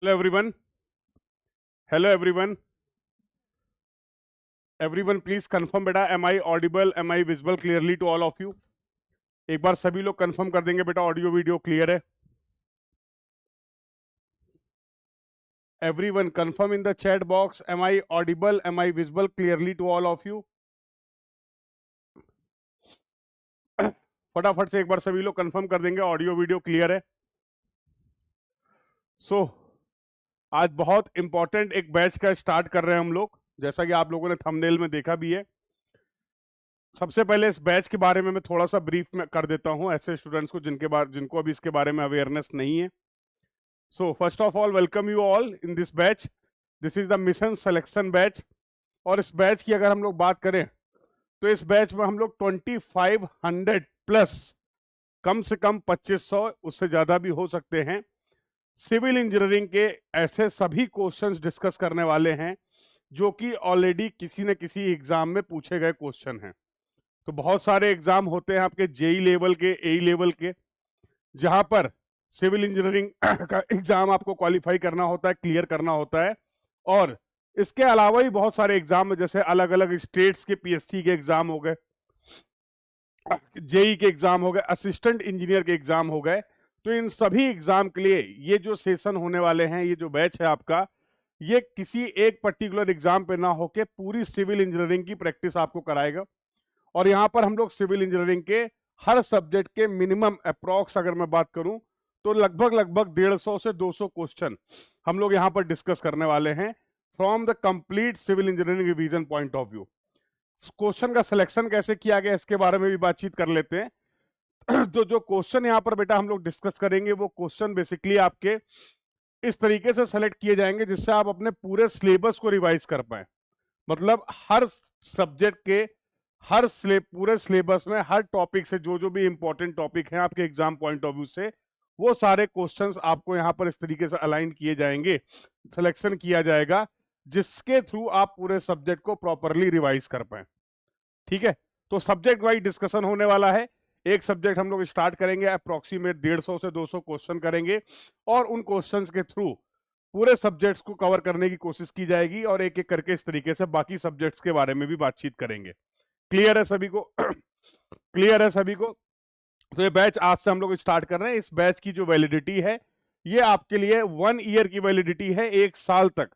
Hello everyone. Hello everyone. Everyone please confirm बेटा, am I audible, am I visible clearly to all of you? एक बार सभी लोग confirm कर देंगे बेटा ऑडियो वीडियो क्लियर है. Everyone confirm in the chat box, am I audible, am I visible clearly to all of you? फटाफट से एक बार सभी लोग कंफर्म कर देंगे ऑडियो वीडियो क्लियर है. सो आज बहुत इंपॉर्टेंट एक बैच का स्टार्ट कर रहे हैं हम लोग, जैसा कि आप लोगों ने थंबनेल में देखा भी है. सबसे पहले इस बैच के बारे में मैं थोड़ा सा ब्रीफ में कर देता हूं ऐसे स्टूडेंट्स को जिनको अभी इसके बारे में अवेयरनेस नहीं है. So first of all, welcome you all in this batch. This is the mission selection batch. और इस बैच की अगर हम लोग बात करें तो इस बैच में हम लोग 2500 प्लस, कम से कम 2500, उससे ज़्यादा भी हो सकते हैं, सिविल इंजीनियरिंग के ऐसे सभी क्वेश्चंस डिस्कस करने वाले हैं जो कि ऑलरेडी किसी न किसी एग्जाम में पूछे गए क्वेश्चन हैं. तो बहुत सारे एग्जाम होते हैं आपके जेई लेवल के, ए लेवल के, जहां पर सिविल इंजीनियरिंग का एग्जाम आपको क्वालिफाई करना होता है, क्लियर करना होता है. और इसके अलावा ही बहुत सारे एग्जाम है, जैसे अलग अलग स्टेट्स के पीएससी के एग्जाम हो गए, जेई के एग्जाम हो गए, असिस्टेंट इंजीनियर के एग्जाम हो गए. तो इन सभी एग्जाम के लिए ये जो सेशन होने वाले हैं, ये जो बैच है आपका, ये किसी एक पर्टिकुलर एग्जाम पे ना होके पूरी सिविल इंजीनियरिंग की प्रैक्टिस आपको कराएगा. और यहाँ पर हम लोग सिविल इंजीनियरिंग के हर सब्जेक्ट के मिनिमम अप्रॉक्स अगर मैं बात करूं तो लगभग 150 से 200 क्वेश्चन हम लोग यहाँ पर डिस्कस करने वाले हैं from the complete civil engineering revision point of view. Question का सिलेक्शन कैसे किया गया इसके बारे में भी बातचीत कर लेते हैं. तो जो क्वेश्चन यहाँ पर बेटा हम लोग डिस्कस करेंगे वो क्वेश्चन बेसिकली आपके इस तरीके से सेलेक्ट किए जाएंगे जिससे आप अपने पूरे सिलेबस को रिवाइज कर पाए. मतलब हर सब्जेक्ट के पूरे सिलेबस में हर टॉपिक से जो जो भी इंपॉर्टेंट टॉपिक हैं आपके एग्जाम पॉइंट ऑफ व्यू से, वो सारे क्वेश्चंस आपको यहाँ पर इस तरीके से अलाइन किए जाएंगे, सिलेक्शन किया जाएगा, जिसके थ्रू आप पूरे सब्जेक्ट को प्रॉपरली रिवाइज कर पाए. ठीक है, तो सब्जेक्ट वाइज डिस्कशन होने वाला है. एक सब्जेक्ट हम लोग स्टार्ट करेंगे, अप्रोक्सीमेट 150 से 200 क्वेश्चन करेंगे और उन क्वेश्चंस के थ्रू पूरे सब्जेक्ट्स को कवर करने की कोशिश की जाएगी और एक एक करके इस तरीके से बाकी सब्जेक्ट्स के बारे में भी बातचीत करेंगे. क्लियर है सभी को? क्लियर है सभी को? तो ये बैच आज से हम लोग स्टार्ट कर रहे हैं. इस बैच की जो वैलिडिटी है ये आपके लिए 1 ईयर की वैलिडिटी है. 1 साल तक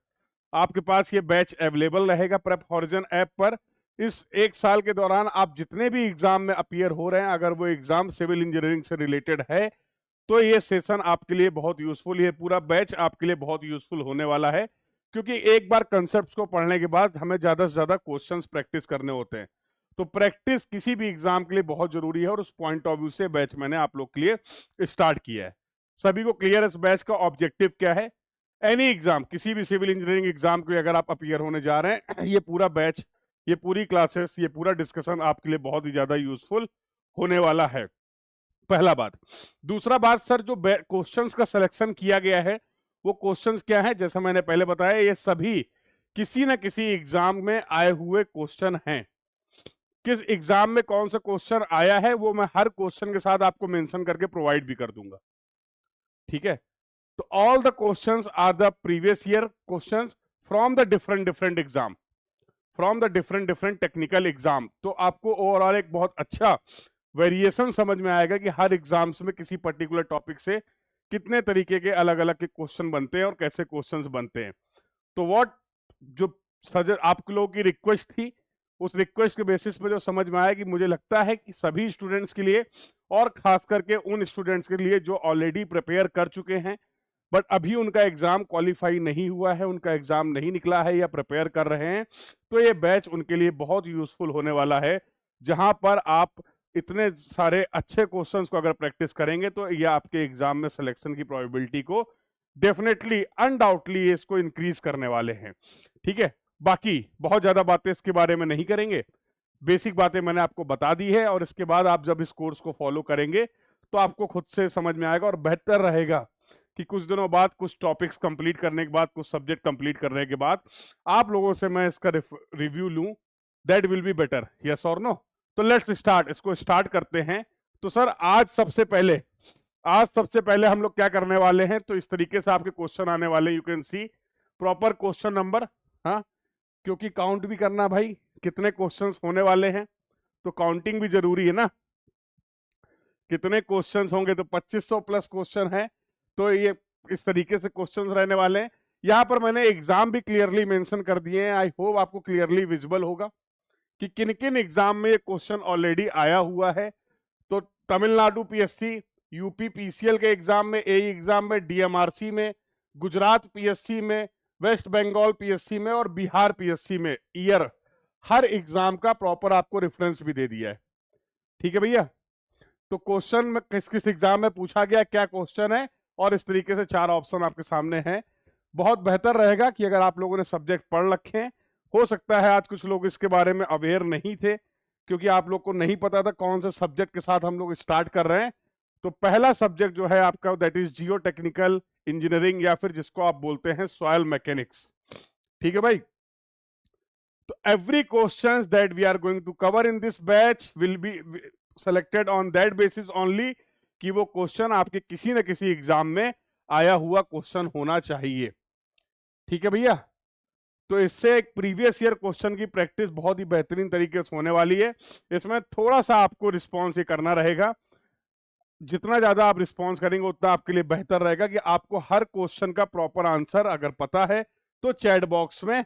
आपके पास ये बैच अवेलेबल रहेगा प्रेप हॉरिजन ऐप पर. इस 1 साल के दौरान आप जितने भी एग्जाम में अपीयर हो रहे हैं, अगर वो एग्जाम सिविल इंजीनियरिंग से रिलेटेड है तो ये सेशन आपके लिए बहुत यूजफुल, ये पूरा बैच आपके लिए बहुत यूजफुल होने वाला है. क्योंकि एक बार कंसेप्ट को पढ़ने के बाद हमें ज्यादा से ज्यादा क्वेश्चंस प्रैक्टिस करने होते हैं. तो प्रैक्टिस किसी भी एग्जाम के लिए बहुत जरूरी है और उस पॉइंट ऑफ व्यू से बैच मैंने आप लोग के लिए स्टार्ट किया है. सभी को क्लियर है इस बैच का ऑब्जेक्टिव क्या है? एनी एग्जाम, किसी भी सिविल इंजीनियरिंग एग्जाम के अगर आप अपीयर होने जा रहे हैं, ये पूरा बैच, ये पूरी क्लासेस, ये पूरा डिस्कशन आपके लिए बहुत ही ज्यादा यूजफुल होने वाला है. पहला बात. दूसरा बात, सर जो क्वेश्चंस का सिलेक्शन किया गया है वो क्वेश्चंस क्या है? जैसा मैंने पहले बताया, ये सभी किसी न किसी एग्जाम में आए हुए क्वेश्चन हैं. किस एग्जाम में कौन सा क्वेश्चन आया है वो मैं हर क्वेश्चन के साथ आपको मेंशन करके प्रोवाइड भी कर दूंगा. ठीक है, तो all the questions are the previous year questions from the different exam, from the different technical exam. तो आपको ओवरऑल एक बहुत अच्छा वेरिएशन समझ में आएगा कि हर एग्जाम्स में किसी पर्टिकुलर टॉपिक से कितने तरीके के अलग अलग के क्वेश्चन बनते हैं और कैसे क्वेश्चंस बनते हैं. तो व्हाट जो आप लोगों की रिक्वेस्ट थी, उस रिक्वेस्ट के बेसिस पे जो समझ में आया कि मुझे लगता है कि सभी स्टूडेंट्स के लिए और खास करके उन स्टूडेंट्स के लिए जो ऑलरेडी प्रिपेयर कर चुके हैं बट अभी उनका एग्जाम क्वालिफाई नहीं हुआ है, उनका एग्जाम नहीं निकला है या प्रिपेयर कर रहे हैं, तो ये बैच उनके लिए बहुत यूजफुल होने वाला है. जहां पर आप इतने सारे अच्छे क्वेश्चंस को अगर प्रैक्टिस करेंगे तो ये आपके एग्जाम में सिलेक्शन की प्रोबेबिलिटी को डेफिनेटली, अनडाउटली इसको इंक्रीज करने वाले हैं. ठीक है, बाकी बहुत ज्यादा बातें इसके बारे में नहीं करेंगे. बेसिक बातें मैंने आपको बता दी है और इसके बाद आप जब इस कोर्स को फॉलो करेंगे तो आपको खुद से समझ में आएगा और बेहतर रहेगा कि कुछ दिनों बाद, कुछ टॉपिक्स कंप्लीट करने के बाद, कुछ सब्जेक्ट कंप्लीट करने के बाद आप लोगों से मैं इसका रिव्यू लूं. That will be better. Yes और नो? तो लेट्स स्टार्ट, इसको स्टार्ट करते हैं. तो सर आज सबसे पहले आज सबसे पहले हम लोग क्या करने वाले हैं, तो इस तरीके से आपके क्वेश्चन आने वाले, you can see proper question number, हाँ, क्योंकि काउंट भी करना भाई, कितने क्वेश्चंस होने वाले हैं, तो काउंटिंग भी जरूरी है ना। कितने क्वेश्चंस होंगे, तो 2500 प्लस क्वेश्चन है, तो ये इस तरीके से क्वेश्चंस रहने वाले हैं। यहाँ पर मैंने एग्जाम भी क्लियरली मेंशन कर दिए हैं, आई होप आपको क्लियरली विजिबल होगा कि किन किन एग्जाम में ये क्वेश्चन ऑलरेडी आया हुआ है। तो तमिलनाडु पीएससी, यूपी पीसीएल के एग्जाम में, एई एग्जाम में, डीएमआरसी में, गुजरात पीएससी में, वेस्ट बंगाल पीएससी में और बिहार पीएससी में, ईयर हर एग्जाम का प्रॉपर आपको रेफरेंस भी दे दिया है। ठीक है भैया, तो क्वेश्चन में किस किस एग्जाम में पूछा गया, क्या क्वेश्चन है, और इस तरीके से 4 ऑप्शन आपके सामने हैं। बहुत बेहतर रहेगा कि अगर आप लोगों ने सब्जेक्ट पढ़ रखे हैं, हो सकता है आज कुछ लोग इसके बारे में अवेयर नहीं थे, क्योंकि आप लोग को नहीं पता था कौन से सब्जेक्ट के साथ हम लोग स्टार्ट कर रहे हैं। तो पहला सब्जेक्ट जो है आपका, that is Jio technical engineering, या फिर जिसको आप बोलते हैं सॉइल मैकेनिक्स। ठीक है भाई, तो every questions that we are going to cover in this batch will be selected on that basis only, कि वो क्वेश्चन आपके किसी न किसी एग्जाम में आया हुआ क्वेश्चन होना चाहिए। ठीक है भैया, तो इससे एक प्रीवियस ईयर क्वेश्चन की प्रैक्टिस बहुत ही बेहतरीन तरीके से होने वाली है। इसमें थोड़ा सा आपको रिस्पॉन्स ये करना रहेगा, जितना ज्यादा आप रिस्पॉन्स करेंगे उतना आपके लिए बेहतर रहेगा, कि आपको हर क्वेश्चन का प्रॉपर आंसर अगर पता है तो चैट बॉक्स में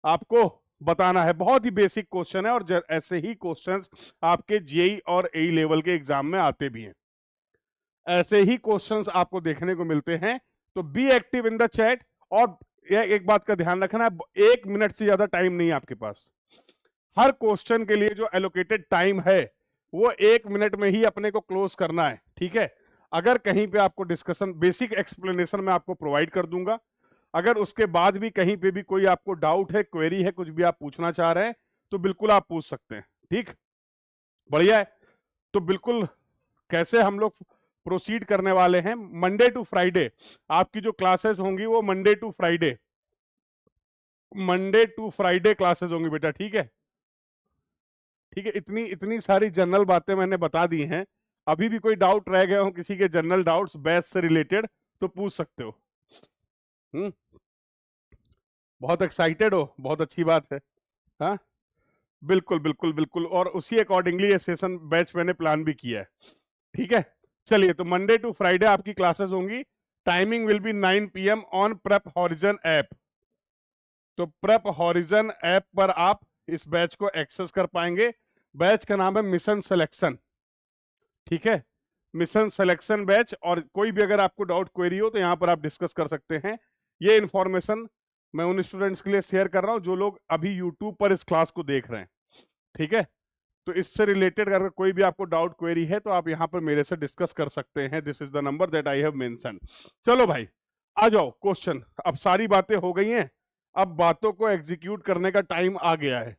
आपको बताना है। बहुत ही बेसिक क्वेश्चन है, और ऐसे ही क्वेश्चंस आपके जेई और एई लेवल के एग्जाम में आते भी हैं, ऐसे ही क्वेश्चंस आपको देखने को मिलते हैं। तो be active in the chat, और एक बात का ध्यान रखना, 1 मिनट से ज्यादा टाइम नहीं है आपके पास। हर क्वेश्चन के लिए जो एलोकेटेड टाइम है वो 1 मिनट में ही अपने को क्लोज करना है। ठीक है, अगर कहीं पे आपको डिस्कशन, बेसिक एक्सप्लेनेशन मैं आपको प्रोवाइड कर दूंगा, अगर उसके बाद भी कहीं पे भी कोई आपको डाउट है, क्वेरी है, कुछ भी आप पूछना चाह रहे हैं, तो बिल्कुल आप पूछ सकते हैं। ठीक, बढ़िया है। तो बिल्कुल कैसे हम लोग प्रोसीड करने वाले हैं, मंडे टू फ्राइडे आपकी जो क्लासेस होंगी वो मंडे टू फ्राइडे क्लासेस होंगी बेटा। ठीक है, ठीक है, इतनी इतनी सारी जनरल बातें मैंने बता दी हैं। अभी भी कोई डाउट रह गए हो किसी के जनरल डाउट्स बैच से रिलेटेड, तो पूछ सकते हो। बहुत एक्साइटेड हो, बहुत अच्छी बात है। हाँ, बिल्कुल बिल्कुल बिल्कुल, और उसी अकॉर्डिंगली ये सेशन बैच मैंने प्लान भी किया है। ठीक है, चलिए, तो मंडे टू फ्राइडे आपकी क्लासेस होंगी। Timing will be 9 PM on prep horizon app. तो प्रेप हॉरिजन ऐप पर आप इस बैच को एक्सेस कर पाएंगे। बैच का नाम है मिशन सिलेक्शन। ठीक है, मिशन सिलेक्शन बैच, और कोई भी अगर आपको डाउट क्वेरी हो तो यहाँ पर आप डिस्कस कर सकते हैं। ये इन्फॉर्मेशन मैं उन स्टूडेंट्स के लिए शेयर कर रहा हूँ जो लोग अभी यूट्यूब पर इस क्लास को देख रहे हैं। ठीक है, तो इससे रिलेटेड अगर कोई भी आपको डाउट क्वेरी है तो आप यहाँ पर मेरे से डिस्कस कर सकते हैं। This is the number that I have mentioned. चलो भाई, आ जाओ क्वेश्चन। अब सारी बातें हो गई हैं, अब बातों को एग्जीक्यूट करने का टाइम आ गया है।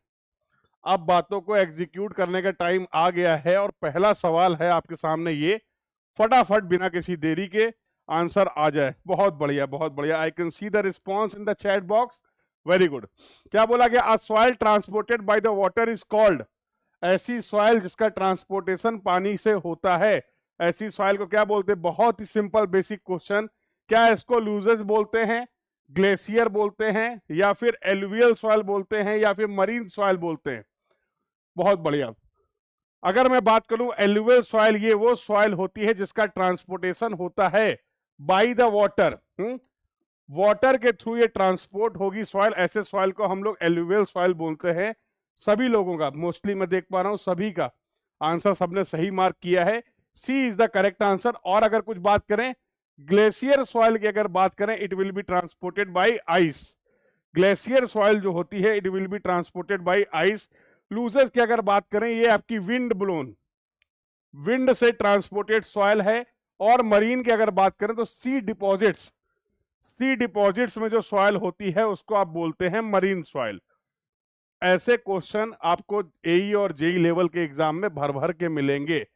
अब बातों को एग्जीक्यूट करने का टाइम आ गया है, और पहला सवाल है आपके सामने ये, फटाफट बिना किसी देरी के आंसर आ जाए। बहुत बढ़िया, बहुत बढ़िया। आई can see the response in the chat box, very good. क्या बोला गया? अ soil transported by the water is called. ऐसी सॉइल जिसका ट्रांसपोर्टेशन पानी से होता है, ऐसी सॉइल को क्या बोलते हैं? बहुत ही सिंपल बेसिक क्वेश्चन। क्या इसको लूजेस बोलते हैं, ग्लेशियर बोलते हैं, या फिर एलुवियल सॉइल बोलते हैं, या फिर मरीन सॉइल बोलते हैं? बहुत बढ़िया। अगर मैं बात करूं एलुवियल सॉइल, ये वो सॉइल होती है जिसका ट्रांसपोर्टेशन होता है बाय द वाटर। वाटर के थ्रू ये ट्रांसपोर्ट होगी सॉइल, ऐसे सॉइल को हम लोग एलुवियल सॉइल बोलते हैं। सभी लोगों का, मोस्टली मैं देख पा रहा हूं सभी का आंसर सबने सही मार्क किया है। सी इज द करेक्ट आंसर। और अगर कुछ बात करें ग्लेशियर सॉइल की, अगर बात करें, it will be transported by ice. Glacier soil जो होती है, it will be transported by ice. Loses की अगर बात करें, ये आपकी विंड ब्लोन, विंड से ट्रांसपोर्टेड सॉइल है। और मरीन की अगर बात करें तो सी डिपॉजिट्स, सी डिपॉजिट्स में जो सॉइल होती है उसको आप बोलते हैं मरीन सॉइल। ऐसे क्वेश्चन आपको एई और जेई लेवल के एग्जाम में भर भर के मिलेंगे।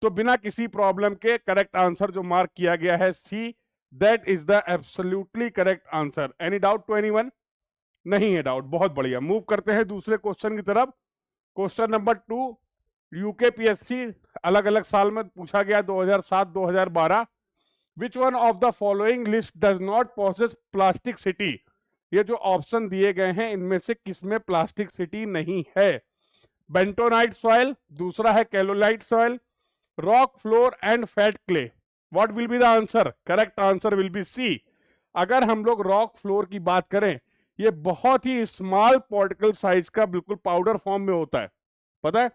तो बिना किसी प्रॉब्लम के करेक्ट आंसर जो मार्क किया गया है C, that is the absolutely correct answer. Any doubt to anyone? नहीं है डाउट, बहुत बढ़िया। मूव करते हैं दूसरे क्वेश्चन की तरफ। क्वेश्चन नंबर 2, यूकेपीएससी अलग अलग साल में पूछा गया, 2007, 2012। Which one of the following list does not possess plasticity? ये जो ऑप्शन दिए गए हैं इनमें से किसमें प्लास्टिक सिटी नहीं है? बेंटोनाइट सॉइल, दूसरा है kaolinite soil, rock flour and fat clay. What will be the answer? Correct answer will be C. अगर हम लोग रॉक फ्लोर की बात करें, ये बहुत ही स्मॉल पार्टिकल साइज का बिल्कुल पाउडर फॉर्म में होता है, पता है,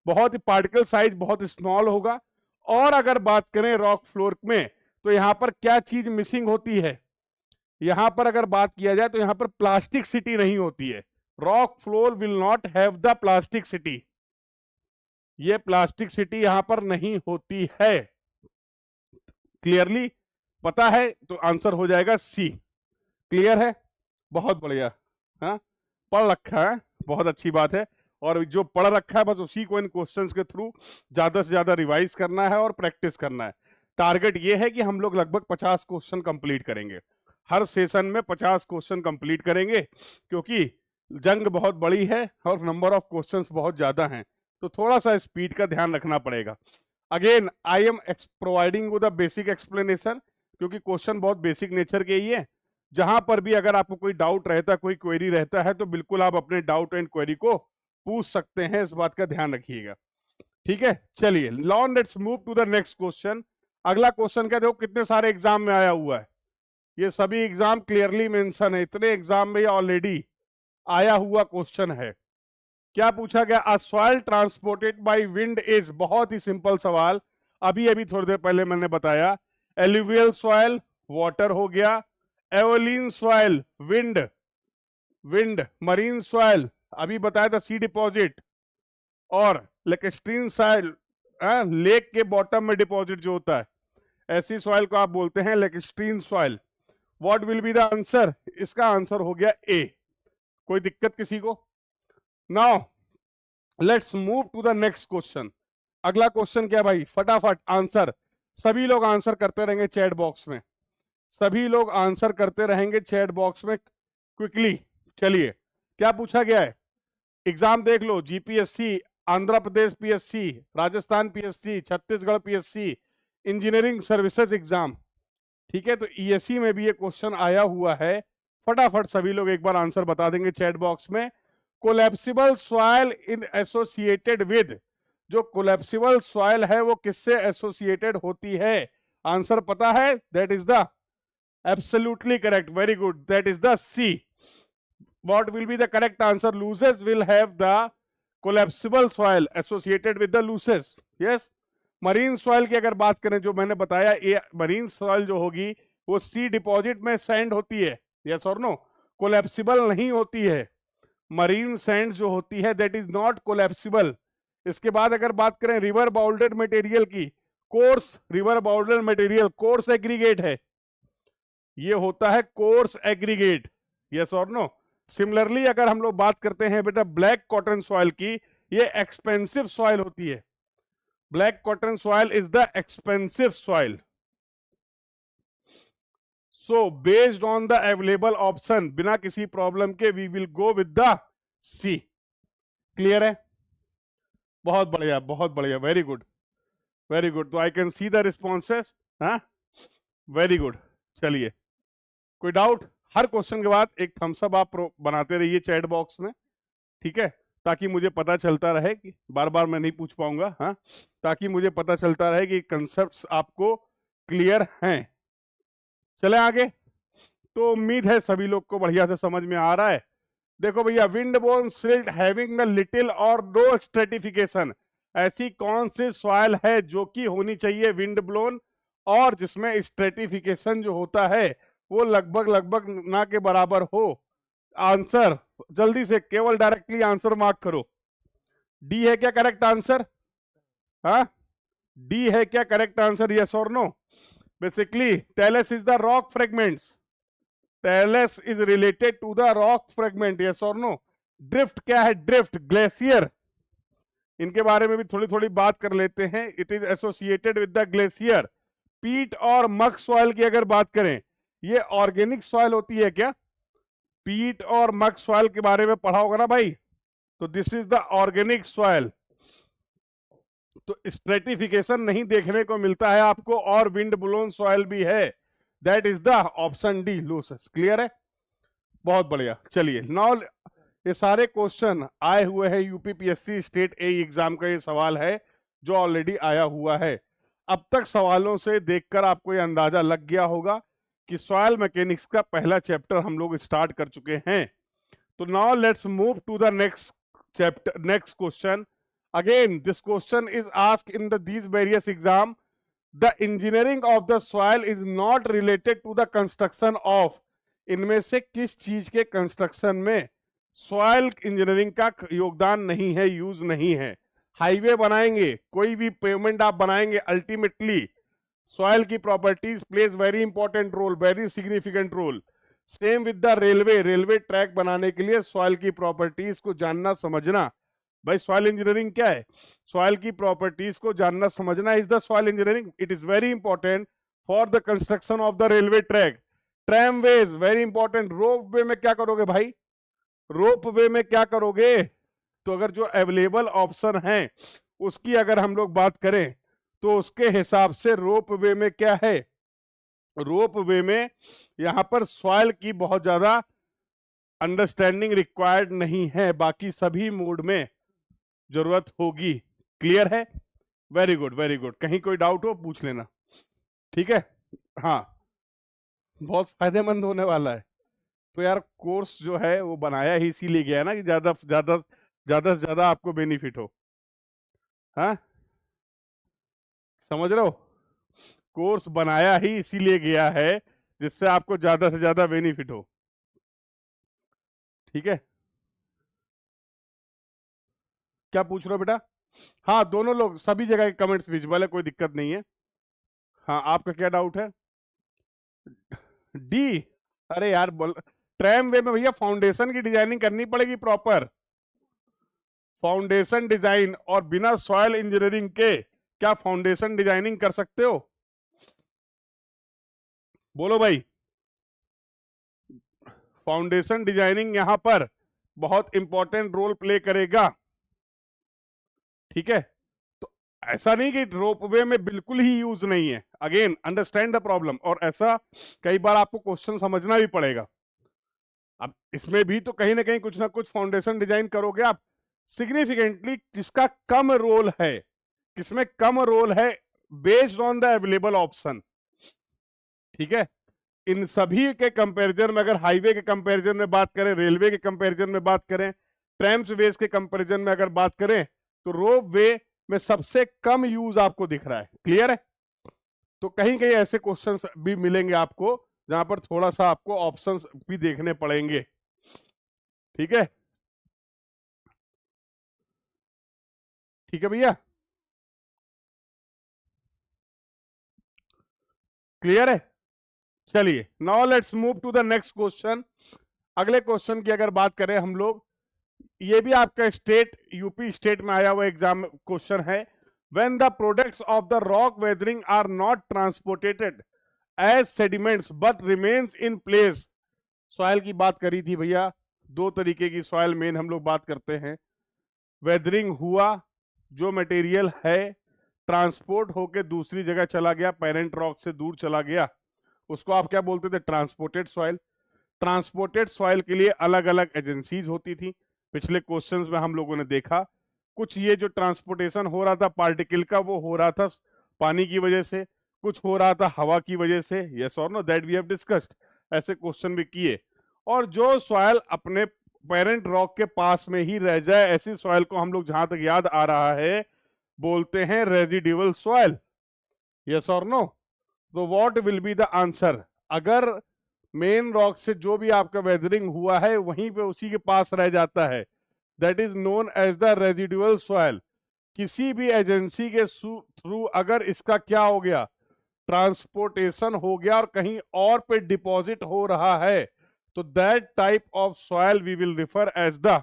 बहुत ही पार्टिकल साइज बहुत स्मॉल होगा। और अगर बात करें रॉक फ्लोर में, तो यहां पर क्या चीज मिसिंग होती है? यहां पर अगर बात किया जाए तो यहां पर प्लास्टिक सिटी नहीं होती है। Rock floor will not have the plastic city, ये प्लास्टिक सिटी यहां पर नहीं होती है। क्लियरली पता है तो आंसर हो जाएगा सी। क्लियर है? बहुत बढ़िया। हाँ, पढ़ रखा है, बहुत अच्छी बात है। और जो पढ़ रखा है बस उसी को इन क्वेश्चंस के थ्रू ज्यादा से ज्यादा रिवाइज करना है और प्रैक्टिस करना है। टारगेट ये है कि हम लोग लगभग 50 क्वेश्चन कंप्लीट करेंगे, हर सेशन में 50 क्वेश्चन कंप्लीट करेंगे, क्योंकि जंग बहुत बड़ी है और नंबर ऑफ क्वेश्चंस बहुत ज्यादा हैं, तो थोड़ा सा स्पीड का ध्यान रखना पड़ेगा। Again I am providing with basic explanation, क्योंकि क्वेश्चन बहुत बेसिक नेचर के ही है। जहां पर भी अगर आपको कोई डाउट रहता है, कोई क्वेरी रहता है, तो बिल्कुल आप अपने डाउट एंड क्वेरी को पूछ सकते हैं, इस बात का ध्यान रखिएगा। ठीक है, चलिए now let's move to the next question. अगला क्वेश्चन क्या, देखो कितने सारे एग्जाम में आया हुआ है, ये सभी एग्जाम क्लियरली मेंशन है, इतने एग्जाम में ऑलरेडी आया हुआ क्वेश्चन है। क्या पूछा गया? अ soil transported by wind is, बहुत ही सिंपल सवाल, अभी अभी थोड़ी देर पहले मैंने बताया। एलुवियल सॉइल वाटर हो गया, aeolian soil wind, marine soil अभी बताया था सी डिपॉजिट, और लेकेस्ट्रीन सॉइल लेक के बॉटम में डिपॉजिट जो होता है, ऐसी सॉइल को आप बोलते हैं lacustrine soil. What will be the answer? इसका आंसर हो गया ए। कोई दिक्कत किसी को? Now let's move to the next question. अगला क्वेश्चन क्या भाई, फटाफट आंसर, सभी लोग आंसर करते रहेंगे चैट बॉक्स में, सभी लोग आंसर करते रहेंगे चैट बॉक्स में क्विकली। चलिए क्या पूछा गया है, एग्जाम देख लो, GPSC, Andhra Pradesh PSC, Rajasthan PSC, Chhattisgarh PSC, engineering services exam. ठीक है, तो ईएससी में भी ये क्वेश्चन आया हुआ है, फटाफट सभी लोग एक बार आंसर बता देंगे चैट बॉक्स में। Collapsible soil in associated with, जो कोलैप्सिबल सॉइल है वो किससे एसोसिएटेड होती है? आंसर पता है? That is the absolutely correct, very good, that is the C. What will be the correct answer? Loess will have the collapsible soil associated with the loess. Yes. Marine soil की अगर बात करें, जो मैंने बताया, ये मरीन सॉइल जो होगी वो सी डिपॉजिट में सैंड होती है, यस और नो, कोलैप्सिबल नहीं होती है। मरीन सैंड जो होती है दैट इज नॉट कोलैप्सिबल। इसके बाद अगर बात करें रिवर बाउल्डेड मटेरियल की, coarse river bouldered material coarse aggregate है, ये होता है कोर्स एग्रीगेट, यस और नो। सिमिलरली अगर हम लोग बात करते हैं बेटा ब्लैक कॉटन सॉइल की, ये एक्सपेंसिव सॉइल होती है, black cotton soil is the expensive soil. So based on the available option, बिना किसी प्रॉब्लम के we will go with the C. Clear है? बहुत बढ़िया, बहुत बढ़िया, वेरी गुड, वेरी गुड। तो I can see the responses, हाँ, वेरी गुड। चलिए, कोई डाउट? हर क्वेश्चन के बाद एक थम्स अप आप बनाते रहिए चैट बॉक्स में, ठीक है, ताकि मुझे पता चलता रहे कि बार बार मैं नहीं पूछ पाऊंगा, हाँ, ताकि मुझे पता चलता रहे कि कंसेप्ट्स आपको क्लियर हैं। चले आगे। तो उम्मीद है सभी लोग को बढ़िया से समझ में आ रहा है। देखो भैया, wind borne silt having the little और नो स्ट्रेटिफिकेशन, ऐसी कौन सी सॉइल है जो कि होनी चाहिए विंड ब्लोन और जिसमें स्ट्रेटिफिकेशन जो होता है वो लगभग लगभग ना के बराबर हो? आंसर जल्दी से, केवल डायरेक्टली आंसर मार्क करो। डी है क्या करेक्ट आंसर? हाँ, डी है क्या करेक्ट आंसर? यस और no? Basically talus is the rock fragments, talus is related to the rock fragment, yes और नो? ड्रिफ्ट क्या है? ड्रिफ्ट ग्लेशियर, इनके बारे में भी थोड़ी थोड़ी बात कर लेते हैं। It is associated with the glacier. पीट और मक सॉइल की अगर बात करें, ये ऑर्गेनिक सॉइल होती है क्या? पीट और मक सॉइल के बारे में पढ़ा होगा ना भाई, तो this is the organic soil. तो स्ट्रेटिफिकेशन नहीं देखने को मिलता है आपको, और विंड ब्लोन सॉइल भी है, that is the option D loess. Clear है, बहुत बढ़िया। चलिए नाउ ये सारे क्वेश्चन आए हुए हैं यूपीपीएससी स्टेट ए एग्जाम का, ये सवाल है जो ऑलरेडी आया हुआ है। अब तक सवालों से देखकर आपको ये अंदाजा लग गया होगा कि सॉइल मैकेनिक्स का पहला चैप्टर हम लोग स्टार्ट कर चुके हैं। तो now let's move to the next chapter, next question. Again this question is asked in the these various exam. The engineering of the soil is not related to the construction of, इनमें से किस चीज के construction में soil engineering का योगदान नहीं है, यूज नहीं है। हाईवे बनाएंगे, कोई भी पेमेंट आप बनाएंगे, अल्टीमेटली सॉइल की properties plays very important role, very significant role. Same with the railway, railway track बनाने के लिए सॉइल की प्रॉपर्टीज को जानना समझना, भाई सॉइल इंजीनियरिंग क्या है, सॉइल की प्रॉपर्टीज को जानना समझना is the soil engineering. It is very important for the construction of the railway track. Tramways very important. Rope way में क्या करोगे भाई, रोप वे में क्या करोगे, तो अगर जो अवेलेबल ऑप्शन है उसकी अगर हम लोग बात करें तो उसके हिसाब से रोप वे में क्या है, रोप वे में यहां पर सॉइल की बहुत ज्यादा अंडरस्टैंडिंग रिक्वायर्ड नहीं है, बाकी सभी मोड में जरूरत होगी। क्लियर है, वेरी गुड वेरी गुड। कहीं कोई डाउट हो पूछ लेना, ठीक है। हाँ, बहुत फायदेमंद होने वाला है। तो यार कोर्स जो है वो बनाया ही इसीलिए गया है ना कि ज्यादा ज्यादा ज्यादा से ज्यादा आपको बेनिफिट हो। हाँ, समझ रहे हो, कोर्स बनाया ही इसीलिए गया है जिससे आपको ज्यादा से ज्यादा बेनिफिट हो, ठीक है। क्या पूछ रहे हो बेटा? हाँ, दोनों लोग, सभी जगह के कमेंट्स विजिबल है, कोई दिक्कत नहीं है। हाँ, आपका क्या डाउट है? डी, अरे यार बोल, ट्रैम वे में भैया फाउंडेशन की डिजाइनिंग करनी पड़ेगी प्रॉपर, फाउंडेशन डिजाइन, और बिना सॉइल इंजीनियरिंग के क्या फाउंडेशन डिजाइनिंग कर सकते हो? बोलो भाई। फाउंडेशन डिजाइनिंग यहां पर बहुत इंपॉर्टेंट रोल प्ले करेगा, ठीक है। तो ऐसा नहीं कि रोपवे में बिल्कुल ही यूज नहीं है, अगेन अंडरस्टैंड द प्रॉब्लम, और ऐसा कई बार आपको क्वेश्चन समझना भी पड़ेगा। अब इसमें भी तो कहीं ना कहीं कुछ ना कुछ फाउंडेशन डिजाइन करोगे आप, सिग्निफिकेंटली जिसका कम रोल है, किसमें कम रोल है, based on the available option, ठीक है। इन सभी के कंपैरिजन में, अगर हाईवे के कंपैरिजन में बात करें, रेलवे के कंपैरिजन में बात करें, ट्रैम्स वेज के कंपैरिजन में अगर बात करें, तो रोप वे में सबसे कम यूज आपको दिख रहा है। क्लियर है, तो कहीं कहीं ऐसे क्वेश्चंस भी मिलेंगे आपको जहां पर थोड़ा सा आपको ऑप्शंस भी देखने पड़ेंगे, ठीक है। ठीक है भैया, क्लियर है। चलिए now let's move to the next question. अगले क्वेश्चन की अगर बात करें हम लोग, ये भी आपका स्टेट, यूपी स्टेट में आया हुआ एग्जाम क्वेश्चन है। When the products of the rock weathering are not transported as sediments but remains in place. Soil की बात करी थी भैया, दो तरीके की सॉइल मेन हम लोग बात करते हैं। वेदरिंग हुआ, जो मटेरियल है ट्रांसपोर्ट होके दूसरी जगह चला गया, पेरेंट रॉक से दूर चला गया, उसको आप क्या बोलते थे? Transported soil. ट्रांसपोर्टेड सॉइल के लिए अलग अलग एजेंसीज होती थी, पिछले क्वेश्चंस में हम लोगों ने देखा। कुछ ये जो ट्रांसपोर्टेशन हो रहा था पार्टिकल का, वो हो रहा था पानी की वजह से, कुछ हो रहा था हवा की वजह से, यस और no, that we have discussed, ऐसे क्वेश्चन भी किए। और जो सॉइल अपने पेरेंट रॉक के पास में ही रह जाए, ऐसी सॉइल को हम लोग जहां तक याद आ रहा है बोलते हैं रेजिडुअल सॉइल, यस और नो। तो what will be the answer? अगर मेन रॉक से जो भी आपका वेदरिंग हुआ है वहीं पे उसी के पास रह जाता है, that is known as the residual soil. किसी भी एजेंसी के थ्रू अगर इसका क्या हो गया, ट्रांसपोर्टेशन हो गया और कहीं और पे डिपॉजिट हो रहा है, तो that type of soil we will refer as the,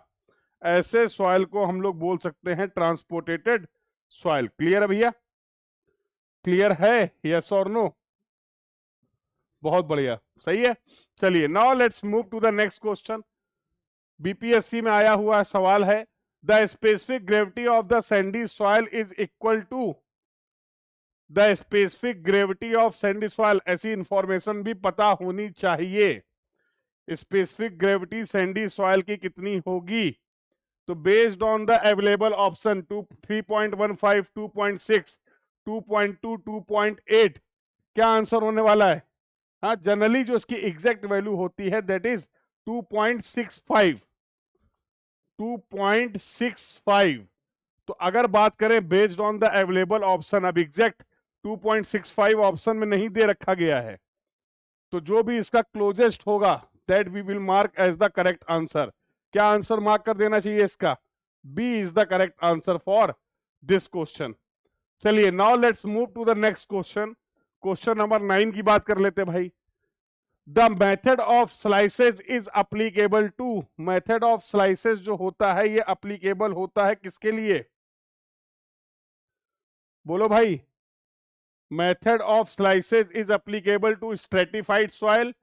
ऐसे सॉइल को हम लोग बोल सकते हैं ट्रांसपोर्टेटेड सॉइल। क्लियर है भैया, क्लियर है, यस और नो? बहुत बढ़िया, सही है। चलिए now let's move to the next question. BPSC में आया हुआ सवाल है, the specific gravity of the sandy soil is equal to the specific gravity of sandy soil. ऐसी इंफॉर्मेशन भी पता होनी चाहिए। स्पेसिफिक ग्रेविटी सैंडी सॉइल की कितनी होगी? तो based on the available option 3.15, 2.6, 2.2, 2.8 क्या आंसर होने वाला है? हाँ, जनरली जो इसकी एग्जैक्ट वैल्यू होती है दैट इज 2.65। 2.65। तो अगर बात करें based on the available option, अब एग्जैक्ट 2.65 ऑप्शन में नहीं दे रखा गया है, तो जो भी इसका क्लोजेस्ट होगा that we will mark as the correct answer. क्या आंसर मार्क कर देना चाहिए इसका? B is the correct answer for this question. चलिए now let's move to the next question. Question number 9 की बात कर लेते भाई। The method of slices is applicable to. Method of slices जो होता है ये अप्लीकेबल होता है किसके लिए? बोलो भाई। Method of slices is applicable to stratified soil,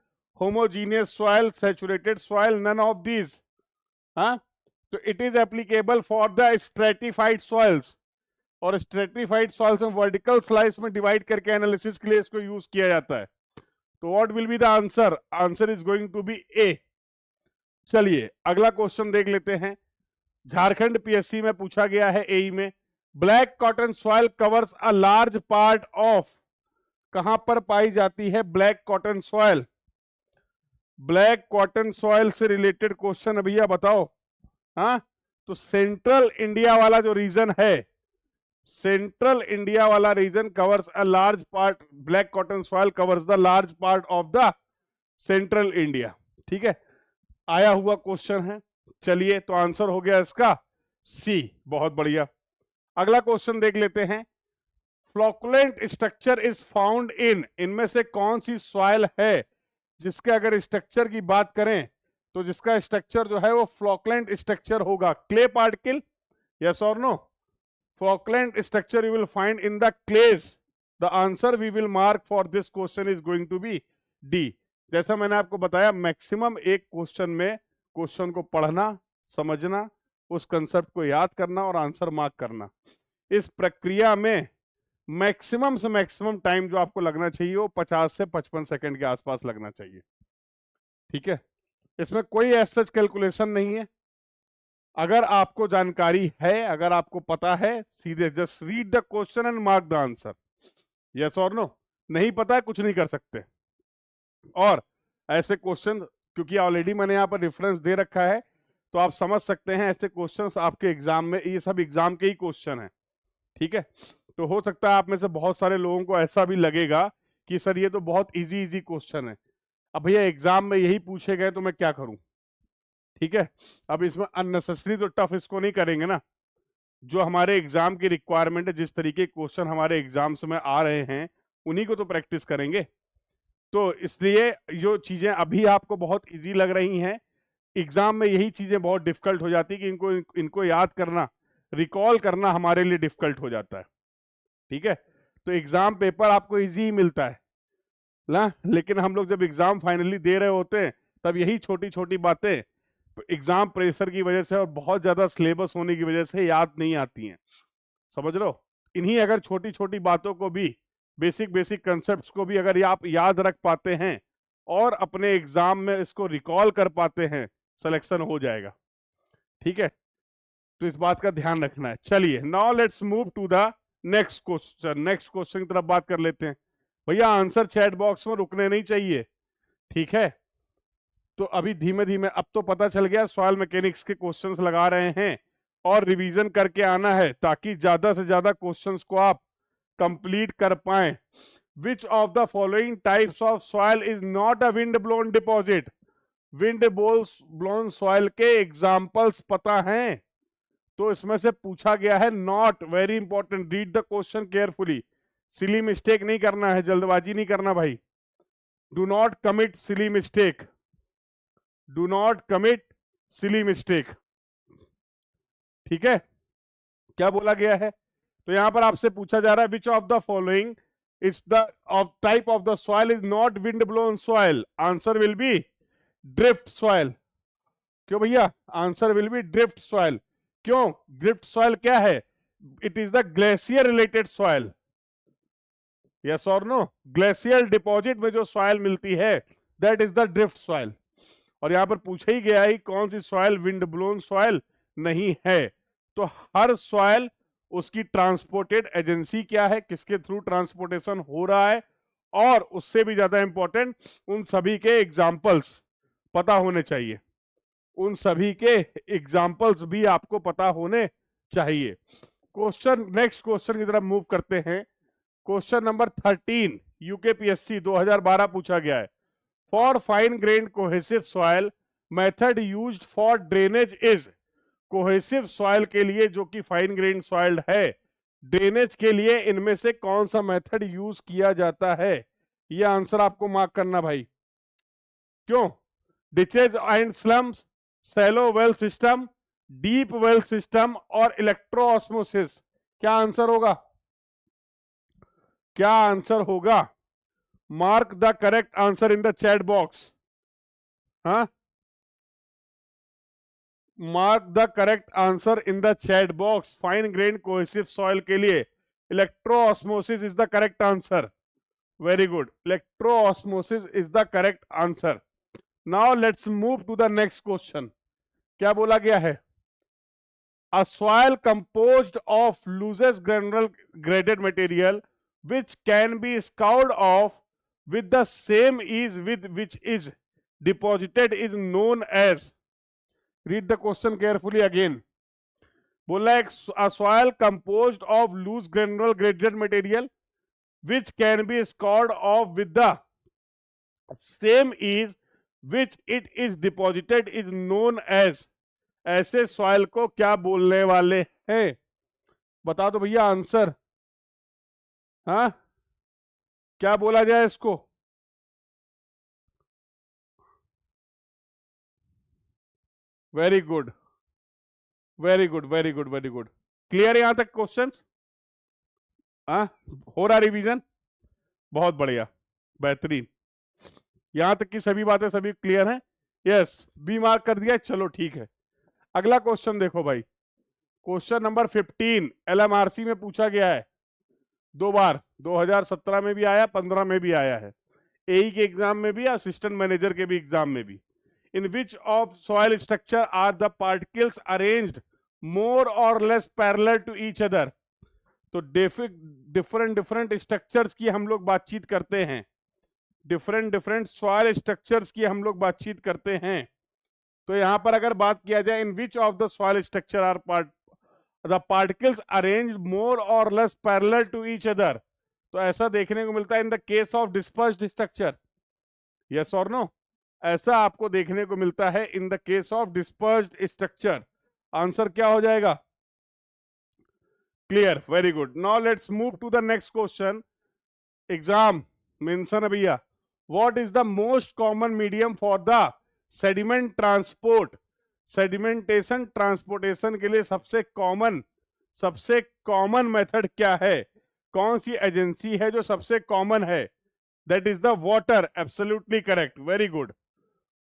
homogeneous soil, saturated soil, none of these. हाँ, तो it is applicable for the stratified soils. और स्ट्रेटिफाइड सॉइल्स में वर्टिकल स्लाइस में डिवाइड करके एनालिसिस के लिए इसको यूज किया जाता है। तो what will be the answer? Answer is going to be A. चलिए अगला क्वेश्चन देख लेते हैं। झारखंड पीएससी में पूछा गया है एई में, black cotton soil covers a large part of. कहां पर पाई जाती है black cotton soil? Black cotton soil से रिलेटेड क्वेश्चन है भैया, बताओ। हाँ, तो सेंट्रल इंडिया वाला जो रीजन है, सेंट्रल इंडिया वाला region covers a large part, black cotton soil covers the large part of the central India. ठीक है, आया हुआ क्वेश्चन है। चलिए तो आंसर हो गया इसका सी। बहुत बढ़िया। अगला क्वेश्चन देख लेते हैं। Flocculent structure is found in. इनमें से कौन सी सॉइल है जिसके अगर स्ट्रक्चर की बात करें तो जिसका स्ट्रक्चर जो है वो फ्लोकुलेंट स्ट्रक्चर होगा? क्ले पार्टिकल, यस और no? Flocculent structure you will find in the clays. The answer we will mark for this question is going to be D. जैसा मैंने आपको बताया, मैक्सिमम एक क्वेश्चन में क्वेश्चन को पढ़ना, समझना, उस कंसेप्ट को याद करना और आंसर मार्क करना, इस प्रक्रिया में मैक्सिमम से मैक्सिमम टाइम जो आपको लगना चाहिए वो 50 से 55 सेकंड के आसपास लगना चाहिए। ठीक है, इसमें कोई ऐसा कैलकुलेशन नहीं है। अगर आपको जानकारी है, अगर आपको पता है, सीधे just read the question and mark the answer, yes और नो। नहीं पता है कुछ नहीं कर सकते। और ऐसे क्वेश्चन, क्योंकि ऑलरेडी मैंने यहाँ पर रेफरेंस दे रखा है, तो आप समझ सकते हैं ऐसे क्वेश्चंस आपके एग्जाम में, ये सब एग्जाम के ही क्वेश्चन हैं। ठीक है, तो हो सकता है आप में से बहुत सारे लोगों को ऐसा भी लगेगा कि सर ये तो बहुत इजी क्वेश्चन है, अब भैया एग्जाम में यही पूछे गए तो मैं क्या करूं। ठीक है, अब इसमें अननेसेसरी तो टफ इसको नहीं करेंगे ना। जो हमारे एग्जाम की रिक्वायरमेंट है, जिस तरीके के क्वेश्चन हमारे एग्जाम्स में आ रहे हैं, उन्हीं को तो प्रैक्टिस करेंगे। तो इसलिए जो चीजें अभी आपको बहुत इजी लग रही हैं, एग्जाम में यही चीजें बहुत डिफिकल्ट हो जाती है कि इनको याद करना, रिकॉल करना हमारे लिए डिफिकल्ट हो जाता है। ठीक है, तो एग्जाम पेपर आपको इजी ही मिलता है ना, लेकिन हम लोग जब एग्जाम फाइनली दे रहे होते हैं तब यही छोटी छोटी बातें एग्जाम प्रेशर की वजह से और बहुत ज्यादा सिलेबस होने की वजह से याद नहीं आती हैं। समझ लो, इन्हीं अगर छोटी छोटी बातों को भी, बेसिक कंसेप्ट्स को भी अगर आप याद रख पाते हैं और अपने एग्जाम में इसको रिकॉल कर पाते हैं, सिलेक्शन हो जाएगा। ठीक है, तो इस बात का ध्यान रखना है। चलिए now let's move to the next question. Next question की तरफ बात कर लेते हैं। भैया आंसर चैट बॉक्स में रुकने नहीं चाहिए। ठीक है, तो अभी धीमे धीमे अब तो पता चल गया, सॉइल मैकेनिक्स के क्वेश्चंस लगा रहे हैं और रिवीजन करके आना है ताकि ज्यादा से ज्यादा क्वेश्चंस को आप कंप्लीट कर पाएं। विच of the following types of soil is not a wind blown deposit? Wind blown soil के एग्जाम्पल्स पता हैं? तो इसमें से पूछा गया है not. Very important, read the question carefully. Silly mistake नहीं करना है, जल्दबाजी नहीं करना भाई। Do not commit silly mistake, do not commit silly mistake. ठीक है, क्या बोला गया है? तो यहां पर आपसे पूछा जा रहा है विच of the following is the of type of the soil is not wind blown soil? Answer will B drift soil. क्यों भैया? Answer will B drift soil. क्यों? ड्रिफ्ट सॉइल क्या है? It is the glacier related soil, yes और no? Glacial deposit में जो soil मिलती है that is the drift soil. और यहां पर पूछा ही गया है कौन सी सॉइल विंड ब्लोन सॉइल नहीं है। तो हर सॉइल उसकी ट्रांसपोर्टेड एजेंसी क्या है, किसके थ्रू ट्रांसपोर्टेशन हो रहा है, और उससे भी ज्यादा इंपॉर्टेंट उन सभी के एग्जाम्पल्स पता होने चाहिए। उन सभी के एग्जाम्पल्स भी आपको पता होने चाहिए। क्वेश्चन, नेक्स्ट क्वेश्चन की तरफ मूव करते हैं। क्वेश्चन नंबर 13 यूकेपीएससी 2012 पूछा गया है। For fine grain cohesive soil method used for drainage is. Cohesive soil के लिए जो कि फाइन ग्रेन सॉइल है, ड्रेनेज के लिए इनमें से कौन सा मेथड यूज किया जाता है? ये आंसर आपको मार्क करना भाई। क्यों? Ditches and sumps, shallow well system, deep well system और इलेक्ट्रो ऑस्मोसिस। क्या आंसर होगा? क्या आंसर होगा? Mark the correct answer in the chat box. हाँ, mark the correct answer in the chat box. Fine grain cohesive soil के लिए electro osmosis is the correct answer. Very good, electro osmosis is the correct answer. Now let's move to the next question. क्या बोला गया है? A soil composed of loosest granular graded material which can be scoured off with the same ease with which is deposited is known as. Read the question carefully again. बोला है a soil composed of loose granular graded material which can be scoured off with the same ease which it is deposited is known as. ऐसे soil को क्या बोलने वाले हैं? बता दो भैया आंसर। हाँ, क्या बोला जाए इसको? Very good, very good, very good, very good. Clear है यहां तक क्वेश्चंस? हाँ, हो रहा रिवीजन? बहुत बढ़िया, बेहतरीन। यहां तक की सभी बातें सभी क्लियर हैं? यस, बी मार्क कर दिया, चलो ठीक है। अगला क्वेश्चन देखो भाई, क्वेश्चन नंबर 15 एलएमआरसी में पूछा गया है 2 बार, 2017 में भी आया, 15 में भी आया है, एई के एग्जाम में भी, असिस्टेंट मैनेजर के भी एग्जाम में भी। In which of soil structure are the particles arranged more or less parallel to each other? तो डिफरेंट डिफरेंट स्ट्रक्चर्स की हम लोग बातचीत करते हैं, डिफरेंट डिफरेंट सॉइल स्ट्रक्चर्स की हम लोग बातचीत करते हैं। तो यहां पर अगर बात किया जाए in which of the soil structure are the particles arrange more or less parallel to each other, तो ऐसा देखने को मिलता है in the case of dispersed structure. Yes और नो? ऐसा आपको देखने को मिलता है in the case of dispersed structure. Answer क्या हो जाएगा? Clear, very good. Now let's move to the next question. Exam mention है भैया। What is the most common medium for the sediment transport? Sedimentation transportation के लिए सबसे common method क्या है? कौन सी एजेंसी है जो सबसे कॉमन है? That is the water. Absolutely correct, very good.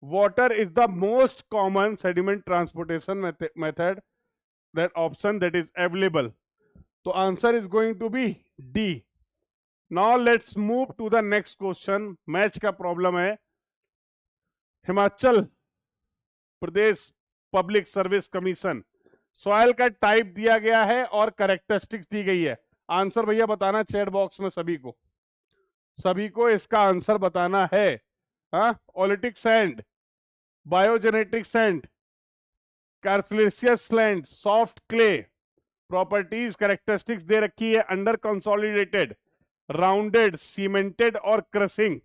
Water is the most common sediment transportation method, that option that is available. तो answer is going to be D. Now let's move to the next question. Match का problem है। Himachal Pradesh public service commission, soil का type दिया गया है और characteristics दी गई है। आंसर भैया बताना चैट बॉक्स में, सभी को इसका आंसर बताना है। हाँ, oolitic sand, biogenetic sand, calcareous sand, soft clay. Properties characteristics दे रखी है, अंडर कंसोलिडेटेड, राउंडेड, सीमेंटेड और क्रसिंग।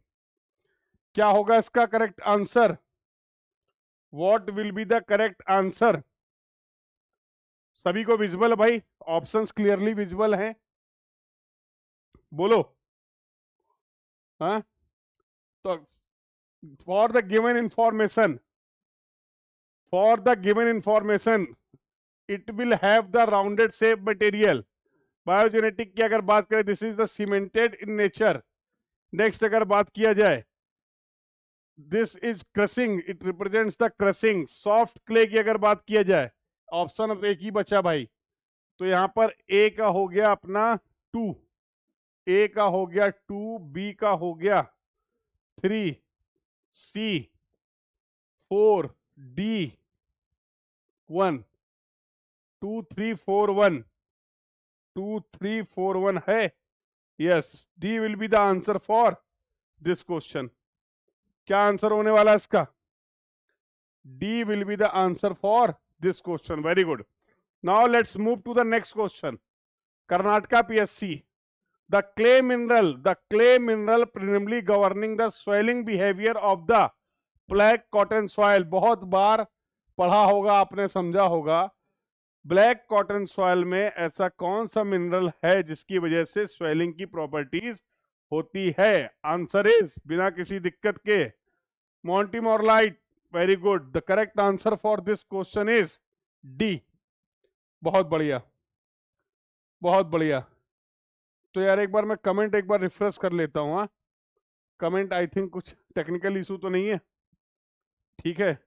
क्या होगा इसका correct answer? What will be the correct answer? सभी को विजुअल है भाई? ऑप्शंस क्लियरली विजुअल हैं? बोलो। हाँ, तो for the given information, it will have the rounded shape material. Biogenetic की अगर बात करें, this is the cemented in nature. Next अगर बात किया जाए, this is crossing, it represents the crossing. Soft clay की अगर बात किया जाए, ऑप्शन अब एक ही बचा भाई, तो यहां पर ए का हो गया अपना 2, ए का हो गया 2, बी का हो गया 3, सी 4, डी 1, 2 3 4 1, 2 3 4 1 है। Yes, D will be the answer for this question. क्या आंसर होने वाला है इसका? D will be the answer for this question. Very good. Now let's move to the next question. Karnataka PSC, the clay mineral primarily governing the swelling behavior of the black cotton soil। बहुत बार पढ़ा होगा आपने, समझा होगा। Black cotton soil में ऐसा कौन सा मिनरल है जिसकी वजह से स्वेलिंग की प्रॉपर्टीज होती है? आंसर इज, बिना किसी दिक्कत के, montmorillonite. Very good. The correct answer for this question is D. बहुत बढ़िया, बहुत बढ़िया। तो यार एक बार मैं कमेंट एक बार रिफ्रेश कर लेता हूँ। कमेंट आई थिंक कुछ टेक्निकल इशू तो नहीं है, ठीक है,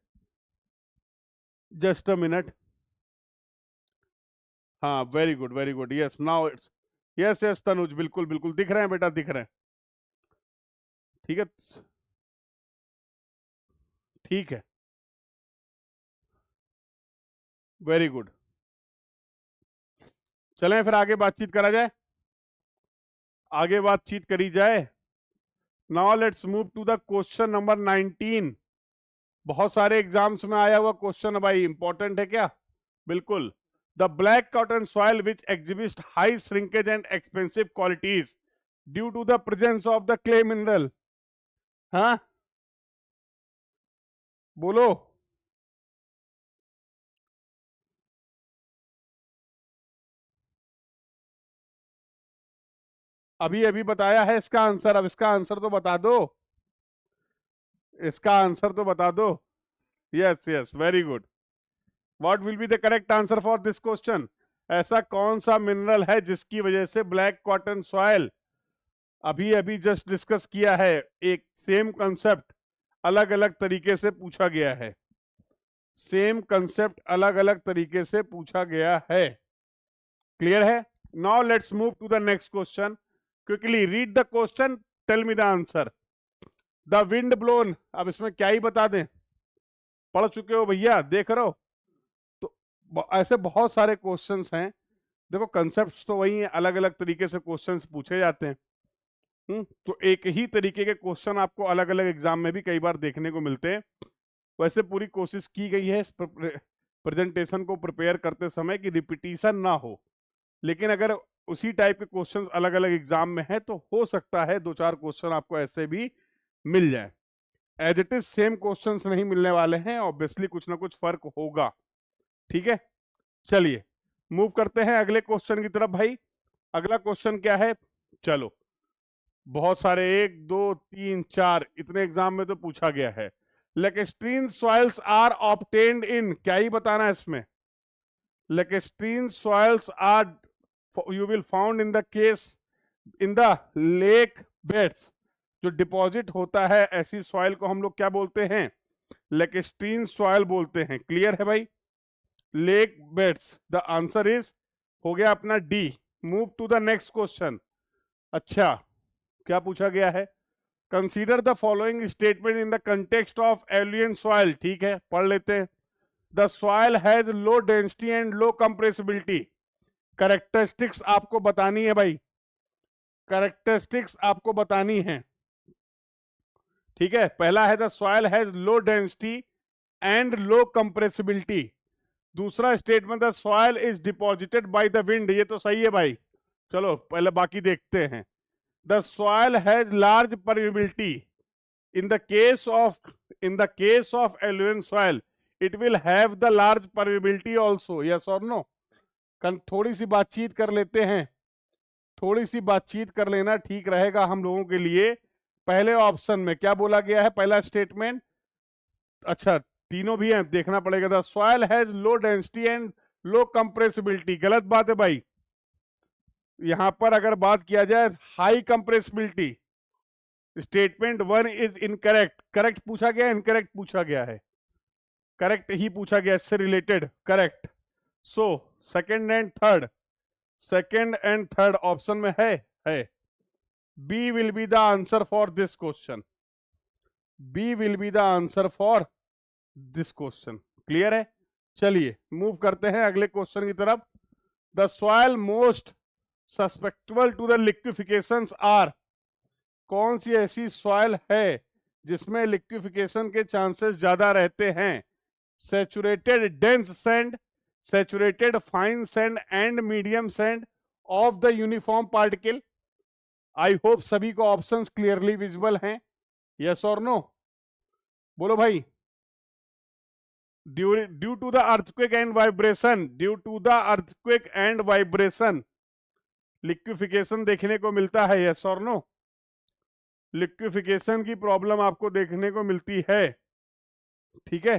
जस्ट अ मिनट। हाँ, very good very good. Yes now it's, yes yes Tanuj, बिल्कुल बिल्कुल दिख रहे हैं बेटा, दिख रहे हैं। ठीक है, ठीक है, वेरी गुड। चलें फिर आगे बातचीत करा जाए, आगे बातचीत करी जाए। Now let's move to the question number 19। बहुत सारे एग्जाम्स में आया हुआ क्वेश्चन है भाई, इंपॉर्टेंट है क्या? बिल्कुल। The black cotton soil which exhibit high shrinkage and expensive qualities due to the presence of the clay mineral. हाँ बोलो। अभी अभी बताया है इसका आंसर, अब इसका आंसर तो बता दो, इसका आंसर तो बता दो। Yes yes, very good. What will be the correct answer for this question? ऐसा कौन सा मिनरल है जिसकी वजह से ब्लैक कॉटन सॉइल, अभी अभी जस्ट डिस्कस किया है, एक सेम कंसेप्ट अलग अलग तरीके से पूछा गया है, सेम कंसेप्ट अलग अलग तरीके से पूछा गया है। क्लियर है? Now let's move to the next question. Quickly read the question, tell me the answer. The wind blown, अब इसमें क्या ही बता दें, पढ़ चुके हो भैया, देख रहे हो। तो ऐसे बहुत सारे क्वेश्चंस हैं, देखो कंसेप्ट्स तो वही हैं, अलग अलग तरीके से क्वेश्चंस पूछे जाते हैं। तो एक ही तरीके के क्वेश्चन आपको अलग अलग एग्जाम में भी कई बार देखने को मिलते हैं। वैसे पूरी कोशिश की गई है इस प्रेजेंटेशन को प्रिपेयर करते समय कि रिपीटिशन ना हो, लेकिन अगर उसी टाइप के क्वेश्चंस अलग अलग एग्जाम में है तो हो सकता है दो चार क्वेश्चन आपको ऐसे भी मिल जाए। As it is same questions नहीं मिलने वाले हैं, ऑब्वियसली कुछ ना कुछ फर्क होगा। ठीक है, चलिए मूव करते हैं अगले क्वेश्चन की तरफ भाई। अगला क्वेश्चन क्या है? चलो, बहुत सारे, 1 2 3 4 इतने एग्जाम में तो पूछा गया है। Lacustrine soils are obtained in, क्या ही बताना है इसमें। Lacustrine soils are you will found in the case in the lake beds. जो डिपॉजिट होता है ऐसी सॉइल को हम लोग क्या बोलते हैं? लेकेस्ट्रीन सॉइल बोलते हैं। क्लियर है भाई? Lake beds, the answer is हो गया अपना D. Move to the next question. अच्छा, क्या पूछा गया है? Consider the following statement in the context of aeolian soil. ठीक है, पढ़ लेते हैं। The soil has low density and low compressibility. Characteristics आपको बतानी है भाई, कैरेक्टरिस्टिक्स आपको बतानी है। ठीक है, पहला है the soil has low density and low compressibility. दूसरा statement the soil is deposited by the wind. ये तो सही है भाई, चलो पहले बाकी देखते हैं। The soil has large permeability. In the case of alluvial soil, it will have the large permeability also. Yes or no? थोड़ी सी बातचीत कर लेते हैं, थोड़ी सी बातचीत कर लेना ठीक रहेगा हम लोगों के लिए। पहले ऑप्शन में क्या बोला गया है, पहला स्टेटमेंट? अच्छा, तीनों भी हैं, देखना पड़ेगा। The soil has low density and low compressibility, गलत बात है भाई। यहां पर अगर बात किया जाए high compressibility, statement 1 is incorrect. Correct पूछा गया, इनकरेक्ट पूछा गया है? करेक्ट ही पूछा गया, इससे related correct. So second and third option में है। B will be the answer for this question. B will be the answer for this question. Clear है? चलिए मूव करते हैं अगले क्वेश्चन की तरफ। The soil most susceptible to the liquefactions are. कौन सी ऐसी सॉइल है जिसमें लिक्विफिकेशन के चांसेस ज्यादा रहते हैं? Saturated dense sand, saturated fine sand and medium sand of the uniform particle. I hope सभी को ऑप्शंस क्लियरली विजिबल हैं। यस और नो? बोलो भाई। Due to the earthquake and vibration, due to the earthquake and vibration liquefaction देखने को मिलता है। यस और नो? लिक्विफिकेशन की प्रॉब्लम आपको देखने को मिलती है। ठीक है,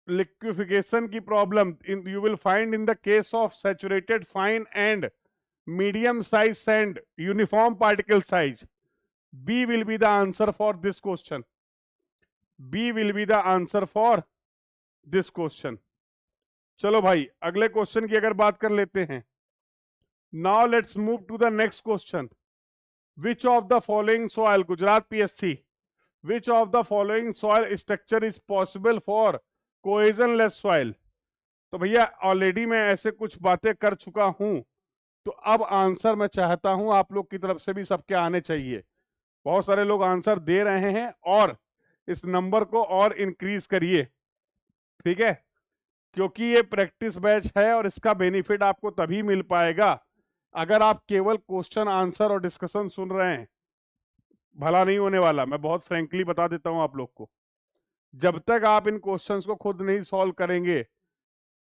लिक्विफिकेशन की problem you will find in the case of saturated fine and medium size sand uniform particle size. B will be the answer for this question. B will be the answer for this question. चलो भाई अगले question की अगर बात कर लेते हैं। Now let's move to the next question. Which of the following soil, Gujarat PSC, which of the following soil structure is possible for cohesionless soil. तो भैया ऑलरेडी मैं ऐसे कुछ बातें कर चुका हूं, तो अब आंसर मैं चाहता हूं आप लोग की तरफ से भी सबके आने चाहिए। बहुत सारे लोग आंसर दे रहे हैं और इस नंबर को और इंक्रीज करिए। ठीक है, क्योंकि ये प्रैक्टिस बैच है और इसका बेनिफिट आपको तभी मिल पाएगा अगर आप केवल क्वेश्चन आंसर और डिस्कशन सुन रहे हैं। भला नहीं होने वाला, मैं बहुत फ्रेंकली बता देता हूं आप लोग को। जब तक आप इन क्वेश्चंस को खुद नहीं सॉल्व करेंगे,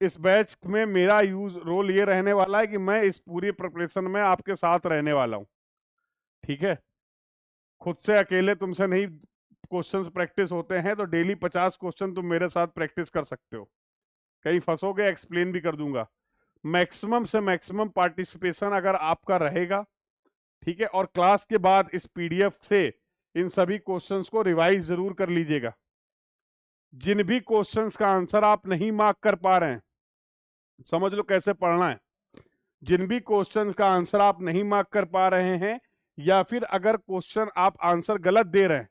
इस बैच में मेरा रोल ये रहने वाला है कि मैं इस पूरी प्रिपरेशन में आपके साथ रहने वाला हूं। ठीक है, खुद से अकेले तुमसे नहीं क्वेश्चंस प्रैक्टिस होते हैं, तो डेली 50 क्वेश्चन तुम मेरे साथ प्रैक्टिस कर सकते हो। कहीं फंसोगे एक्सप्लेन भी कर दूंगा। मैक्सिमम से मैक्सिमम पार्टिसिपेशन अगर आपका रहेगा, ठीक है, और क्लास के बाद इस पीडीएफ से इन सभी क्वेश्चंस को रिवाइज जरूर कर लीजिएगा। जिन भी क्वेश्चंस का आंसर आप नहीं मार्क कर पा रहे हैं, समझ लो कैसे पढ़ना है। जिन भी क्वेश्चंस का आंसर आप नहीं मार्क कर पा रहे हैं, या फिर अगर क्वेश्चन आप आंसर गलत दे रहे हैं,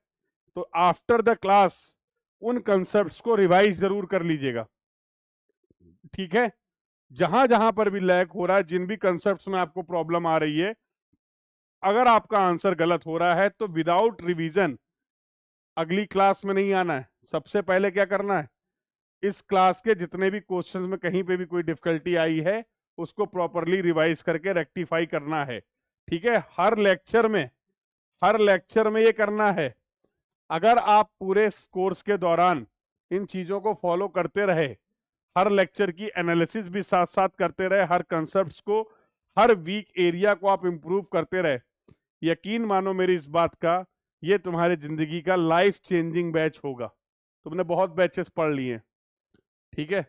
तो आफ्टर द क्लास उन कंसेप्ट्स को रिवाइज जरूर कर लीजिएगा। ठीक है, जहां जहां पर भी लैग हो रहा है, जिन भी कंसेप्ट्स में आपको प्रॉब्लम आ रही है, अगर आपका आंसर गलत हो रहा है तो विदाउट रिवीजन अगली क्लास में नहीं आना है। सबसे पहले क्या करना है, इस क्लास के जितने भी क्वेश्चंस में कहीं पे भी कोई डिफिकल्टी आई है उसको प्रॉपरली रिवाइज करके रेक्टिफाई करना है। ठीक है, हर लेक्चर में ये करना है। अगर आप पूरे कोर्स के दौरान इन चीजों को फॉलो करते रहे, हर लेक्चर की एनालिसिस भी साथ साथ करते रहे, हर कंसेप्ट्स को, हर वीक एरिया को आप इंप्रूव करते रहे, यकीन मानो मेरी इस बात का, ये तुम्हारी जिंदगी का लाइफ चेंजिंग बैच होगा। तुमने बहुत बैचेस पढ़ लिए हैं, ठीक है,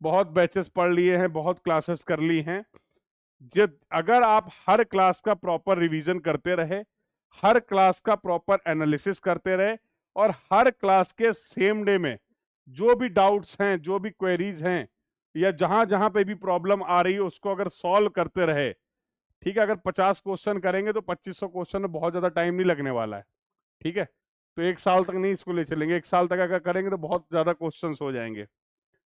बहुत बैचेस पढ़ लिए हैं, बहुत क्लासेस कर ली हैं। अगर आप हर क्लास का प्रॉपर रिवीजन करते रहे, हर क्लास का प्रॉपर एनालिसिस करते रहे, और हर क्लास के सेम डे में जो भी डाउट्स हैं, जो भी क्वेरीज हैं, या जहां जहां पे भी प्रॉब्लम आ रही है उसको अगर सॉल्व करते रहे, ठीक है, अगर 50 क्वेश्चन करेंगे तो 2500 क्वेश्चन में बहुत ज्यादा टाइम नहीं लगने वाला है। ठीक है, तो 1 साल तक नहीं इसको ले चलेंगे, 1 साल तक अगर करेंगे तो बहुत ज्यादा क्वेश्चन हो जाएंगे।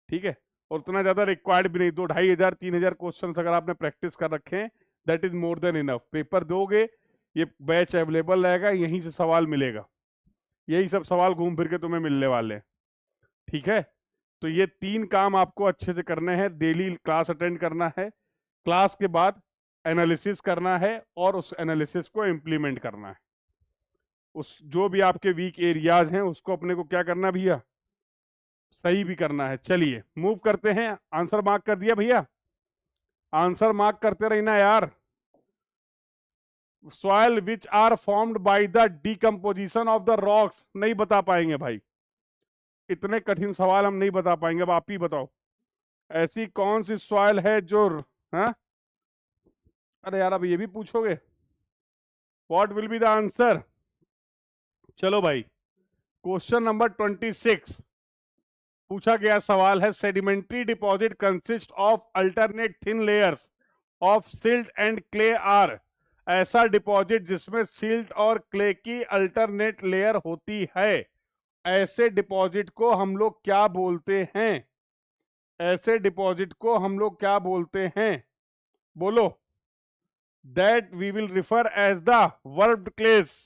ठीक है, और उतना ज्यादा रिक्वायर्ड भी नहीं, 2-2,500 3,000 क्वेश्चन अगर आपने प्रैक्टिस कर रखे हैं, that is more than enough. Paper दोगे, ये बैच अवेलेबल रहेगा, यहीं से सवाल मिलेगा, यही सब सवाल घूम फिर के तुम्हें मिलने वाले हैं। ठीक है, तो ये 3 काम आपको अच्छे से करने हैं। डेली क्लास अटेंड करना है, क्लास के बाद एनालिसिस करना है, और उस एनालिसिस को इम्प्लीमेंट करना है। उस जो भी आपके वीक एरियाज हैं उसको अपने को क्या करना भैया, सही भी करना है। चलिए मूव करते हैं। आंसर मार्क कर दिया भैया, आंसर मार्क करते रहना यार। Soil which are formed by the decomposition of the rocks, नहीं बता पाएंगे भाई, इतने कठिन सवाल हम नहीं बता पाएंगे। अब आप ही बताओ, ऐसी कौन सी सॉइल है जो, हाँ, अरे यार अब ये भी पूछोगे, what will be the answer. चलो भाई, क्वेश्चन नंबर 26, पूछा गया सवाल है, sedimentary deposit consist of alternate thin layers of silt and clay are. ऐसा डिपॉजिट जिसमें सिल्ट और क्ले की अल्टरनेट लेयर होती है, ऐसे डिपॉजिट को हम लोग क्या बोलते हैं? ऐसे डिपॉजिट को हम लोग क्या बोलते हैं? बोलो। That we will refer as the varved clays.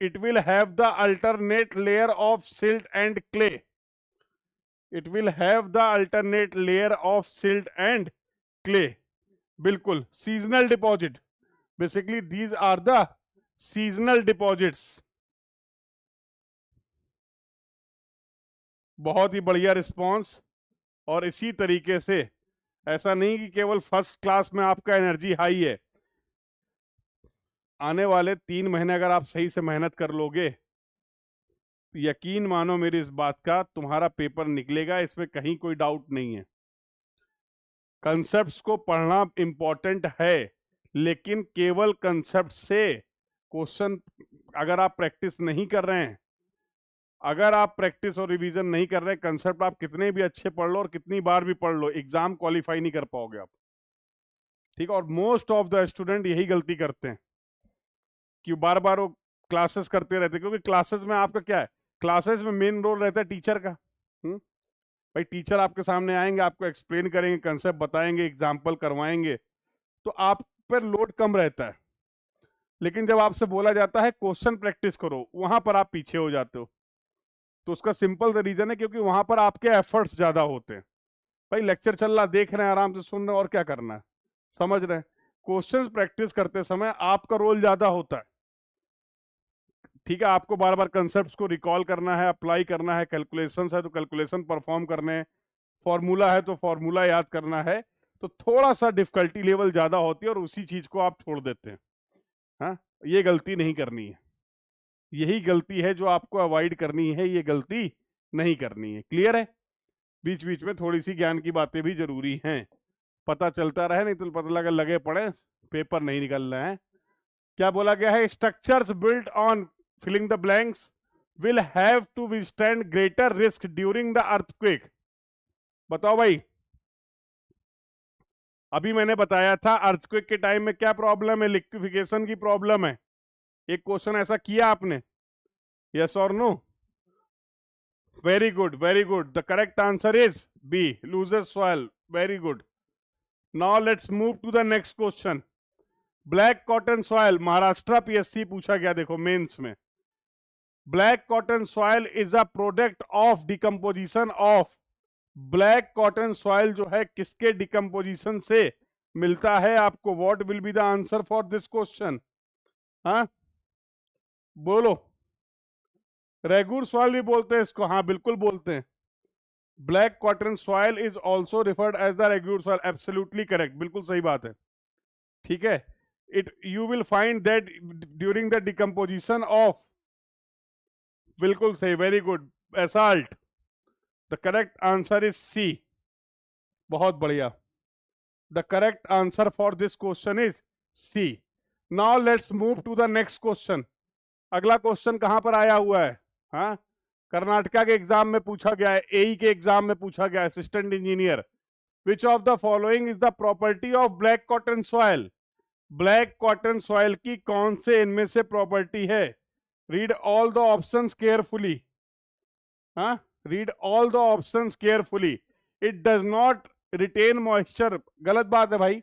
It will have the alternate layer of silt and clay. It will have the alternate layer of silt and clay. बिल्कुल seasonal deposit. Basically these are the seasonal deposits. बहुत ही बढ़िया response. और इसी तरीके से, ऐसा नहीं कि केवल फर्स्ट क्लास में आपका एनर्जी हाई है, आने वाले 3 महीने अगर आप सही से मेहनत कर लोगे, यकीन मानो मेरी इस बात का, तुम्हारा पेपर निकलेगा, इसमें कहीं कोई डाउट नहीं है। कंसेप्ट्स को पढ़ना इंपॉर्टेंट है, लेकिन केवल कंसेप्ट से क्वेश्चन अगर आप प्रैक्टिस नहीं कर रहे हैं, अगर आप प्रैक्टिस और रिवीजन नहीं कर रहे हैं, कंसेप्ट आप कितने भी अच्छे पढ़ लो और कितनी बार भी पढ़ लो, एग्जाम क्वालिफाई नहीं कर पाओगे आप। ठीक है, और मोस्ट ऑफ द स्टूडेंट यही गलती करते हैं कि बार बार वो क्लासेस करते रहते हैं, क्योंकि क्लासेस में आपका क्या है, क्लासेस में मेन रोल रहता है टीचर का। भाई टीचर आपके सामने आएंगे, आपको एक्सप्लेन करेंगे, कंसेप्ट बताएंगे, एग्जाम्पल करवाएंगे, तो आप पर लोड कम रहता है। लेकिन जब आपसे बोला जाता है क्वेश्चन प्रैक्टिस करो, वहां पर आप पीछे हो जाते हो। तो उसका सिंपल सा रीजन है क्योंकि वहां पर आपके एफर्ट्स ज्यादा होते हैं। भाई लेक्चर चल रहा, देख रहे हैं, आराम से सुन रहे हैं, और क्या करना है, समझ रहे हैं। क्वेश्चंस प्रैक्टिस करते समय आपका रोल ज्यादा होता है। ठीक है, आपको बार बार कंसेप्ट्स को रिकॉल करना है, अप्लाई करना है, कैलकुलेशंस है तो कैलकुलेशन परफॉर्म करने हैं, फॉर्मूला है तो फॉर्मूला याद करना है, तो थोड़ा सा डिफिकल्टी लेवल ज्यादा होती है और उसी चीज को आप छोड़ देते हैं। हाँ, ये गलती नहीं करनी है, यही गलती है जो आपको अवॉइड करनी है, ये गलती नहीं करनी है। क्लियर है? बीच बीच में थोड़ी सी ज्ञान की बातें भी जरूरी हैं, पता चलता रहे, नहीं तो पता लगा लगे पड़े पेपर नहीं निकल रहे हैं। क्या बोला गया है? Structures built on filling the blanks will have to withstand greater risk during the earthquake. बताओ भाई, अभी मैंने बताया था अर्थक्वेक के टाइम में क्या प्रॉब्लम है, लिक्विफिकेशन की प्रॉब्लम है। एक क्वेश्चन ऐसा किया आपने, यस और no? Very good, very good, the correct answer is B, loess soil. Very good. Now let's move to the next question. Black cotton soil, Maharashtra PSC पूछा गया, देखो मेंस में। Black cotton soil is a product of decomposition of. Black cotton सॉइल जो है किसके decomposition से मिलता है आपको? What will be the answer for this question? हाँ बोलो। रेगुर सॉइल भी बोलते हैं इसको, हाँ बिल्कुल बोलते हैं। Black cotton soil is also referred as the regur soil, absolutely correct, बिल्कुल सही बात है। ठीक है, it you will find that during the decomposition of, बिल्कुल सही, very good, basalt. The correct answer is C. बहुत बढ़िया, the correct answer for this question is C. Now let's move to the next question. अगला question कहां पर आया हुआ है? हाँ, कर्नाटका के एग्जाम में पूछा गया है, एई के एग्जाम में पूछा गया है, assistant engineer. Which of the following is the property of black cotton soil? Black cotton soil की कौन से इनमें से प्रॉपर्टी है? Read all the options carefully. हाँ, read all the options carefully. It does not retain moisture, गलत बात है भाई।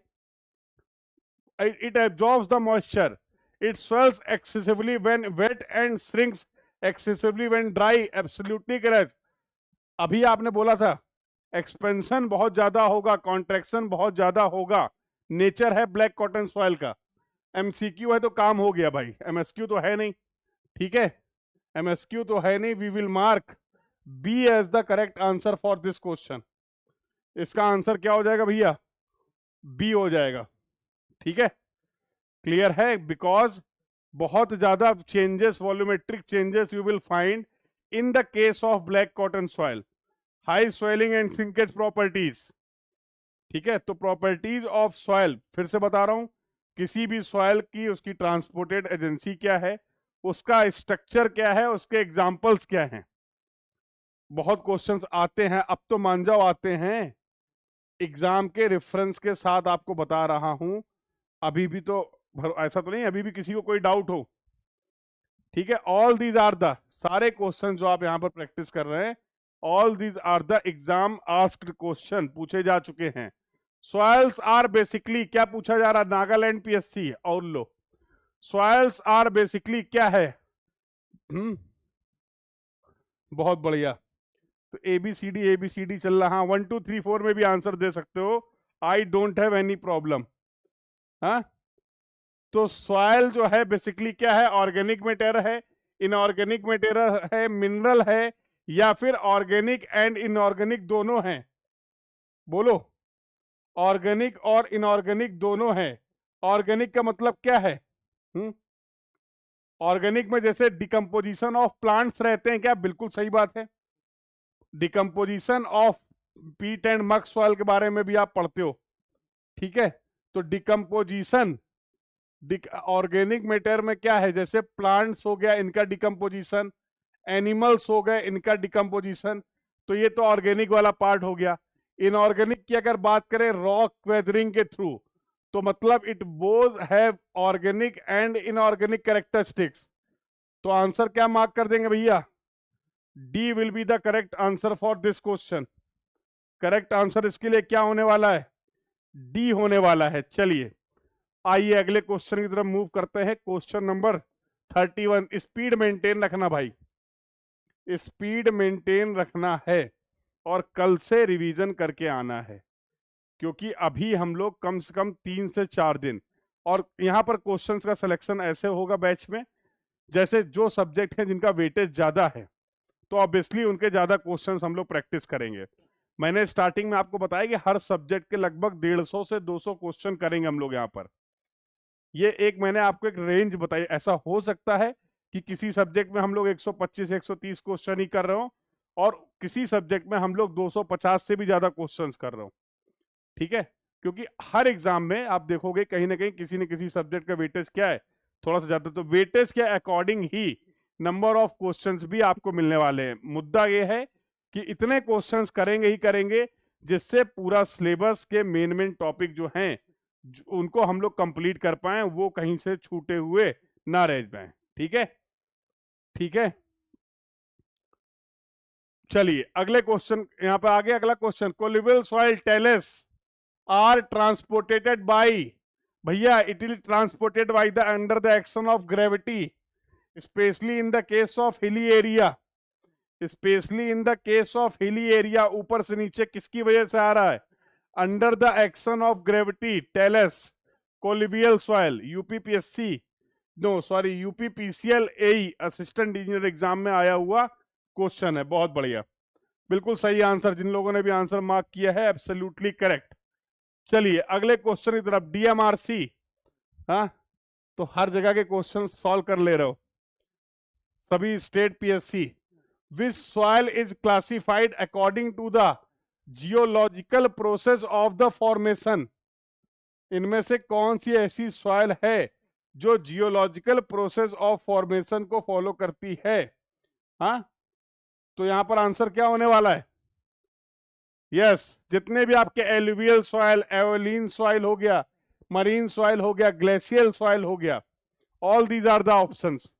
It absorbs the moisture. It swells excessively when wet and shrinks excessively when dry, absolutely correct। अभी आपने बोला था expansion बहुत ज्यादा होगा, कॉन्ट्रैक्शन बहुत ज्यादा होगा, नेचर है ब्लैक कॉटन सॉइल का। एमसीक्यू है तो काम हो गया भाई, एमएसक्यू तो है नहीं। ठीक है, एमएसक्यू तो है नहीं। We will mark B as the correct answer for this question. इसका आंसर क्या हो जाएगा भैया? बी हो जाएगा। ठीक है, क्लियर है? बिकॉज बहुत ज्यादा changes, volumetric changes you will find in the case of black cotton soil. High swelling and sinkage properties. ठीक है, तो प्रॉपर्टीज ऑफ सॉइल फिर से बता रहा हूं, किसी भी सॉइल की उसकी ट्रांसपोर्टेड एजेंसी क्या है, उसका स्ट्रक्चर क्या है, उसके एग्जाम्पल्स क्या हैं। बहुत क्वेश्चंस आते हैं, अब तो मान जाओ आते हैं, एग्जाम के रेफरेंस के साथ आपको बता रहा हूं। अभी भी तो ऐसा तो नहीं अभी भी किसी को कोई डाउट हो? ठीक है, ऑल दीज आर द, सारे क्वेश्चन जो आप यहां पर प्रैक्टिस कर रहे हैं, all these are the exam asked question, पूछे जा चुके हैं। सॉइल्स आर बेसिकली, क्या पूछा जा रहा है? नागालैंड पीएससी और लो, सॉइल्स आर बेसिकली क्या है? बहुत बढ़िया। तो एबीसीडी चल रहा, हाँ 1 2 3 4 में भी आंसर दे सकते हो, I don't have any problem. हाँ, तो सॉइल जो है बेसिकली क्या है? ऑर्गेनिक मैटर है, इनऑर्गेनिक मैटर है, मिनरल है, या फिर ऑर्गेनिक एंड इनऑर्गेनिक दोनों हैं? बोलो, ऑर्गेनिक और इनऑर्गेनिक दोनों हैं। ऑर्गेनिक का मतलब क्या है? ऑर्गेनिक में जैसे डिकम्पोजिशन ऑफ प्लांट्स रहते हैं क्या? बिल्कुल सही बात है। डिकम्पोजिशन ऑफ पीट एंड मक सॉइल के बारे में भी आप पढ़ते हो, ठीक है? तो डिकम्पोजिशन ऑर्गेनिक मैटर में क्या है? जैसे प्लांट्स हो गया, इनका डिकम्पोजिशन, एनिमल्स हो गए, इनका डिकम्पोजिशन, तो ये तो ऑर्गेनिक वाला पार्ट हो गया। इनऑर्गेनिक की अगर बात करें रॉक वेदरिंग के थ्रू, तो मतलब it both have organic and inorganic characteristics. तो आंसर क्या मार्क कर देंगे भैया? D will be the correct answer for this question. Correct answer इसके लिए क्या होने वाला है? डी होने वाला है। चलिए आइए अगले क्वेश्चन की तरफ मूव करते हैं। क्वेश्चन नंबर 31, स्पीड मेंटेन रखना भाई, स्पीड मेंटेन रखना है और कल से रिवीजन करके आना है, क्योंकि अभी हम लोग कम से कम 3 से 4 दिन, और यहां पर क्वेश्चंस का सिलेक्शन ऐसे होगा बैच में, जैसे जो सब्जेक्ट हैं जिनका वेटेज ज्यादा है, तो ऑब्वियसली उनके ज्यादा क्वेश्चंस हम लोग प्रैक्टिस करेंगे। मैंने स्टार्टिंग में आपको बताया कि हर सब्जेक्ट के लगभग 150 से 200 क्वेश्चन करेंगे हम लोग यहाँ पर। ये एक मैंने आपको एक रेंज बताई, ऐसा हो सकता है कि किसी सब्जेक्ट में हम लोग 125 130 क्वेश्चन ही कर रहे हो, और किसी सब्जेक्ट में हम लोग 250 से भी ज्यादा क्वेश्चंस कर रहे हो, ठीक है? क्योंकि हर एग्जाम में आप देखोगे कहीं ना कहीं किसी न किसी सब्जेक्ट का वेटेज क्या है, थोड़ा सा ज्यादा, तो वेटेज के according he number of questions भी आपको मिलने वाले हैं। मुद्दा ये है कि इतने क्वेश्चंस करेंगे ही करेंगे जिससे पूरा सिलेबस के मेन टॉपिक जो हैं उनको हम लोग कंप्लीट कर पाए, वो कहीं से छूटे हुए ना रह जाए, ठीक है? ठीक है, चलिए अगले क्वेश्चन यहां पर आगे। अगला question, colluvial soil talus are transported by, भैया it is transported by the under the action of gravity, especially in the case of hilly area, especially in the case of hilly area, ऊपर से नीचे किसकी वजह से आ रहा है? Under the action of gravity, talus colluvial soil. UPPSC, no sorry UPPCL AE assistant engineer exam में आया हुआ क्वेश्चन है। बहुत बढ़िया, बिल्कुल सही आंसर। जिन लोगों ने भी आंसर मार्क किया है एब्सोल्युटली करेक्ट। चलिए अगले क्वेश्चन की तरफ, डीएमआरसी, हाँ तो हर जगह के क्वेश्चन सॉल्व कर ले रहे हो सभी state PSC. Which soil is classified according to the geological process of the formation, इनमें से कौन सी ऐसी सॉइल है जो जियोलॉजिकल प्रोसेस ऑफ फॉर्मेशन को फॉलो करती है? हाँ, तो यहां पर आंसर क्या होने वाला है? यस, जितने भी आपके एलुवियल सॉइल, एवोलिन सॉइल हो गया, मरीन सॉइल हो गया, ग्लेशियल सॉइल हो गया, all these are the options.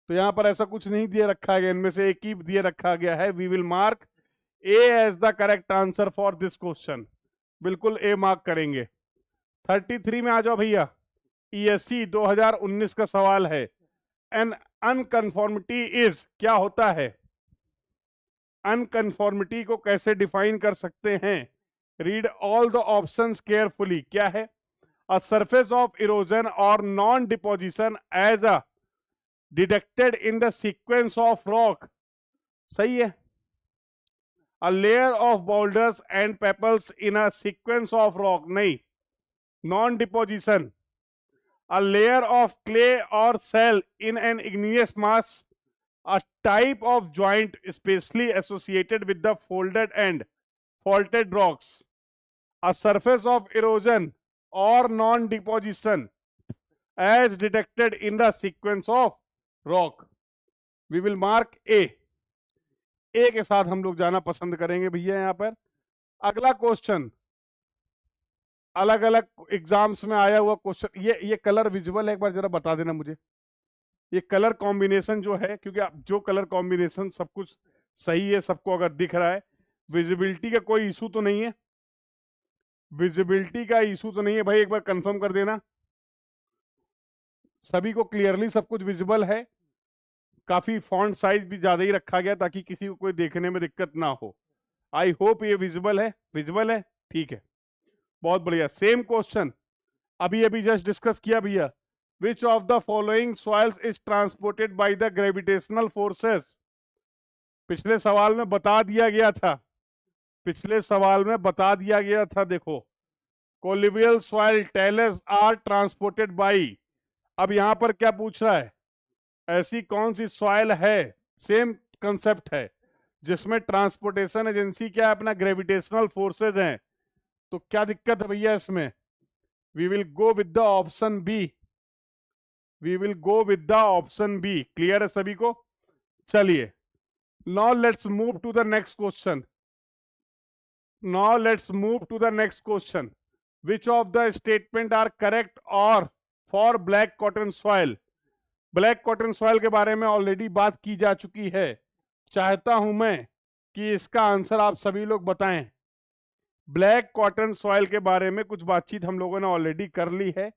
तो यहां पर ऐसा कुछ नहीं दिए रखा गया, इनमें से एक ही दिए रखा गया है। We will mark A as the correct answer for this question, बिल्कुल ए मार्क करेंगे। 33 में आ जाओ भैया, ईएससी 2019 का सवाल है। एन अनकन्फॉर्मिटी इज, क्या होता है? अनकन्फॉर्मिटी को कैसे डिफाइन कर सकते हैं? Read all the options carefully. क्या है? A surface of erosion or non deposition as a detected in the sequence of rock, सही है। A layer of boulders and pebbles in a sequence of rock, नहीं, non deposition. A layer of clay or cell in an igneous mass, a type of joint especially associated with the folded and faulted rocks, a surface of erosion or non-deposition as detected in the sequence of rock. We will mark A. ए के साथ हम लोग जाना पसंद करेंगे भैया। यहाँ पर अगला क्वेश्चन, अलग अलग एग्जाम्स में आया हुआ क्वेश्चन, ये कलर विजुअल है, एक बार जरा बता देना मुझे। ये कलर कॉम्बिनेशन जो है, क्योंकि आप जो कलर कॉम्बिनेशन सब कुछ सही है, सबको अगर दिख रहा है, विजिबिलिटी का कोई इशू तो नहीं है, विजिबिलिटी का इशू तो नहीं है भाई, एक बार कंफर्म कर देना। सभी को क्लियरली सब कुछ विजिबल है? काफी फॉन्ट साइज भी ज्यादा ही रखा गया ताकि किसी को कोई देखने में दिक्कत ना हो। आई होप ये विजिबल है, विजिबल है, ठीक है, बहुत बढ़िया। सेम क्वेश्चन अभी अभी जस्ट डिस्कस किया भैया। विच of the following soils is transported by the gravitational forces? पिछले सवाल में बता दिया गया था, पिछले सवाल में बता दिया गया था, देखो, colluvial soil talus are transported by. अब यहां पर क्या पूछ रहा है, ऐसी कौन सी सॉइल है, सेम कंसेप्ट है, जिसमें ट्रांसपोर्टेशन एजेंसी क्या है, अपना ग्रेविटेशनल फोर्सेज हैं। तो क्या दिक्कत है भैया इसमें? We will go with the option B, we will go with the option B. Clear है सभी को? चलिए, now let's move to the next question, now let's move to the next question. Which of the statement are correct or for black cotton soil? Black cotton soil के बारे में already बात की जा चुकी है, चाहता हूं मैं कि इसका आंसर आप सभी लोग बताएं। ब्लैक कॉटन सॉइल के बारे में कुछ बातचीत हम लोगों ने ऑलरेडी कर ली है।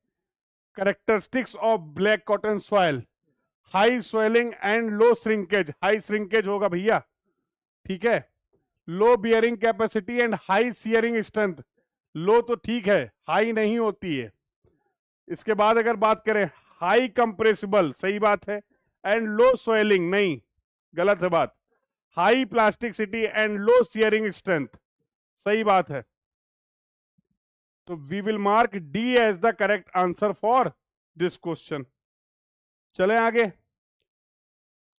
Characteristics of black cotton soil, high swelling and low shrinkage, high shrinkage होगा भैया, ठीक है, low bearing capacity and high shearing strength. Low तो ठीक है, हाई नहीं होती है। इसके बाद अगर बात करें, हाई कंप्रेसिबल, सही बात है, एंड लो स्वेलिंग, नहीं, गलत है बात, high plasticity and low shearing strength, सही बात है। तो we will mark D as the correct answer for this question. चले आगे,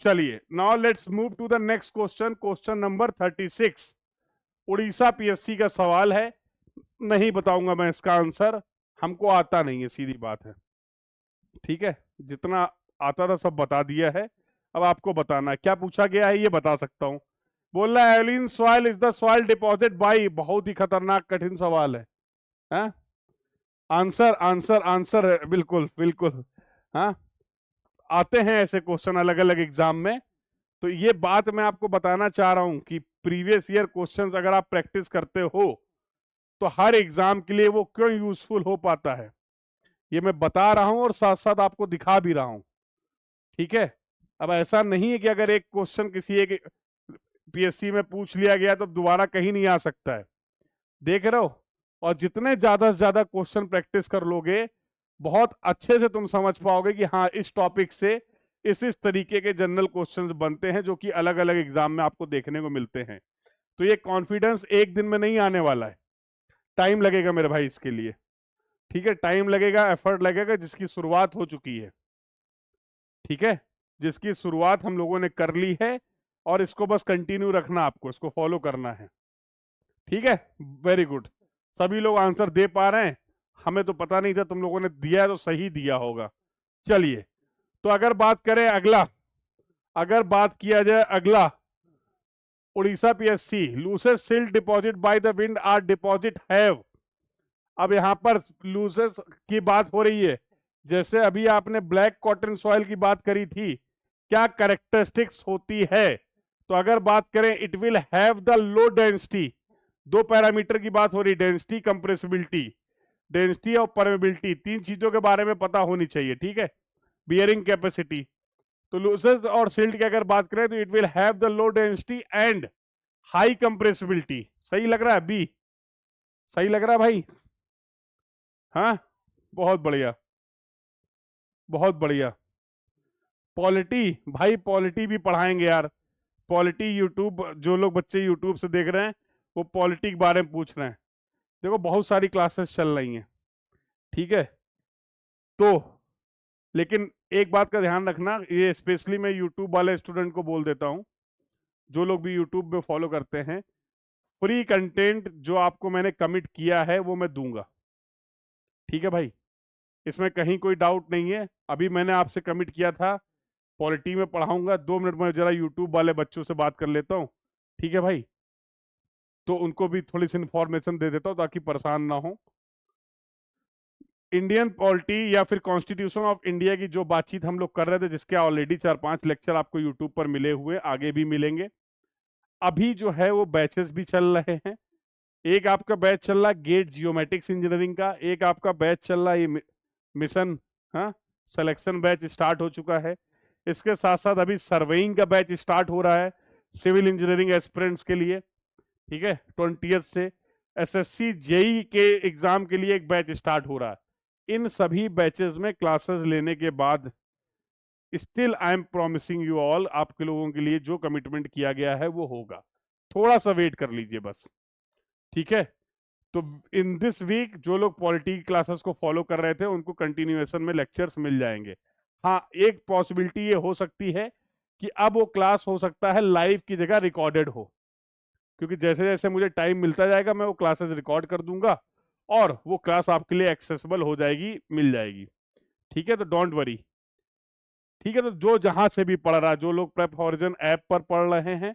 चलिए, now let's move to the next question, question number 36। Orissa PSC का सवाल है, नहीं बताऊंगा मैं इसका आंसर, हमको आता नहीं है, सीधी बात है, ठीक है, जितना आता था सब बता दिया है, अब आपको बताना है। क्या पूछा गया है ये बता सकता हूं। बोल रहा है aluminium soil is the soil deposit by, बहुत ही खतरनाक कठिन सवाल है, हाँ? आंसर आंसर आंसर है, बिल्कुल बिल्कुल, हाँ, आते हैं ऐसे क्वेश्चन अलग अलग एग्जाम में। तो ये बात मैं आपको बताना चाह रहा हूं कि प्रीवियस ईयर क्वेश्चंस अगर आप प्रैक्टिस करते हो तो हर एग्जाम के लिए वो क्यों यूजफुल हो पाता है, ये मैं बता रहा हूं और साथ साथ आपको दिखा भी रहा हूं, ठीक है। अब ऐसा नहीं है कि अगर एक क्वेश्चन किसी एक पीएससी में पूछ लिया गया तो दोबारा कहीं नहीं आ सकता है, देख रहे हो। और जितने ज्यादा से ज्यादा क्वेश्चन प्रैक्टिस कर लोगे, बहुत अच्छे से तुम समझ पाओगे कि हाँ, इस टॉपिक से इस तरीके के जनरल क्वेश्चंस बनते हैं जो कि अलग अलग एग्जाम में आपको देखने को मिलते हैं। तो ये कॉन्फिडेंस एक दिन में नहीं आने वाला है, टाइम लगेगा मेरे भाई इसके लिए, ठीक है, टाइम लगेगा, एफर्ट लगेगा, जिसकी शुरुआत हो चुकी है, ठीक है, जिसकी शुरुआत हम लोगों ने कर ली है, और इसको बस कंटिन्यू रखना, आपको इसको फॉलो करना है, ठीक है। वेरी गुड, सभी लोग आंसर दे पा रहे हैं, हमें तो पता नहीं था, तुम लोगों ने दिया है तो सही दिया होगा। चलिए, तो अगर बात करें अगला, अगर बात किया जाए अगला, Orissa PSC, loess silt deposit by the wind are deposit have. अब यहां पर लूसेस की बात हो रही है, जैसे अभी आपने ब्लैक कॉटन सॉइल की बात करी थी, क्या कैरेक्टरिस्टिक्स होती है? तो अगर बात करें, it will have the low density, दो पैरामीटर की बात हो रही, डेंसिटी, कंप्रेसिबिलिटी, डेंसिटी और परमेबिलिटी, तीन चीजों के बारे में पता होनी चाहिए, ठीक है, बियरिंग कैपेसिटी। तो लूसेस और सिल्ट की अगर बात करें तो it will have the low density and high compressibility, सही लग रहा है बी, सही लग रहा है भाई, हाँ, बहुत बढ़िया, बहुत बढ़िया। पॉलिटी, भाई पॉलिटी भी पढ़ाएंगे यार, पॉलिटी यूट्यूब, जो लोग बच्चे यूट्यूब से देख रहे हैं वो पॉलिटी के बारे में पूछ रहे हैं, देखो बहुत सारी क्लासेस चल रही हैं, ठीक है। तो लेकिन एक बात का ध्यान रखना, ये स्पेशली मैं यूट्यूब वाले स्टूडेंट को बोल देता हूं, जो लोग भी यूट्यूब में फॉलो करते हैं, फ्री कंटेंट जो आपको मैंने कमिट किया है वो मैं दूंगा, ठीक है भाई, इसमें कहीं कोई डाउट नहीं है। अभी मैंने आपसे कमिट किया था पॉलिटी में पढ़ाऊंगा, 2 मिनट में जरा यूट्यूब वाले बच्चों से बात कर लेता हूं, ठीक है भाई, तो उनको भी थोड़ी सी इंफॉर्मेशन दे देता हूँ ताकि परेशान ना हो। इंडियन पॉलिटी या फिर कॉन्स्टिट्यूशन ऑफ इंडिया की जो बातचीत हम लोग कर रहे थे, जिसके ऑलरेडी 4-5 लेक्चर आपको यूट्यूब पर मिले हुए, आगे भी मिलेंगे। अभी जो है वो बैचेस भी चल रहे हैं। एक आपका बैच चल रहा है गेट जियोमेटिक्स इंजीनियरिंग का, एक आपका बैच चल रहा है ये मिशन, हाँ, सिलेक्शन बैच स्टार्ट हो चुका है। इसके साथ साथ अभी सर्वेइंग का बैच स्टार्ट हो रहा है सिविल इंजीनियरिंग एस्पिरेंट्स के लिए, ठीक है, 20th से। एसएससी जेई के एग्जाम के लिए एक बैच स्टार्ट हो रहा है। इन सभी बैचेस में क्लासेस लेने के बाद still I am promising you all, आपके लोगों के लिए जो कमिटमेंट किया गया है वो होगा। थोड़ा सा वेट कर लीजिए बस, ठीक है। तो इन दिस वीक जो लोग पॉलिटी क्लासेस को फॉलो कर रहे थे उनको कंटिन्यूएशन में लेक्चर्स मिल जाएंगे। हाँ, एक पॉसिबिलिटी ये हो सकती है कि अब वो क्लास हो सकता है लाइव की जगह रिकॉर्डेड हो, क्योंकि जैसे जैसे मुझे टाइम मिलता जाएगा मैं वो क्लासेस रिकॉर्ड कर दूंगा और वो क्लास आपके लिए एक्सेसिबल हो जाएगी, मिल जाएगी, ठीक है। तो डोंट वरी, ठीक है। तो जो जहां से भी पढ़ रहा है, जो लोग प्रेप हॉरिजन ऐप पर पढ़ रहे हैं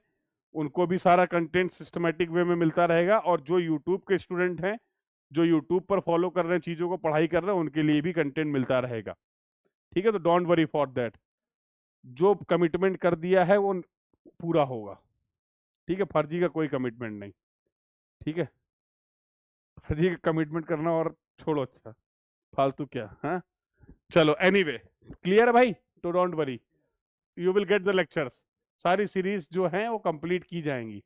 उनको भी सारा कंटेंट सिस्टमेटिक वे में मिलता रहेगा, और जो यूट्यूब के स्टूडेंट हैं, जो यूट्यूब पर फॉलो कर रहे हैं, चीज़ों को पढ़ाई कर रहे हैं, उनके लिए भी कंटेंट मिलता रहेगा, ठीक है। तो डोंट वरी फॉर दैट, जो कमिटमेंट कर दिया है वो पूरा होगा, ठीक है। फर्जी का कोई कमिटमेंट नहीं, ठीक है। फर्जी का कमिटमेंट करना और छोड़ो, अच्छा फालतू क्या, हाँ। चलो एनीवे, क्लियर है भाई, तो don't worry, you will get the lectures. सारी सीरीज जो हैं वो कंप्लीट की जाएंगी।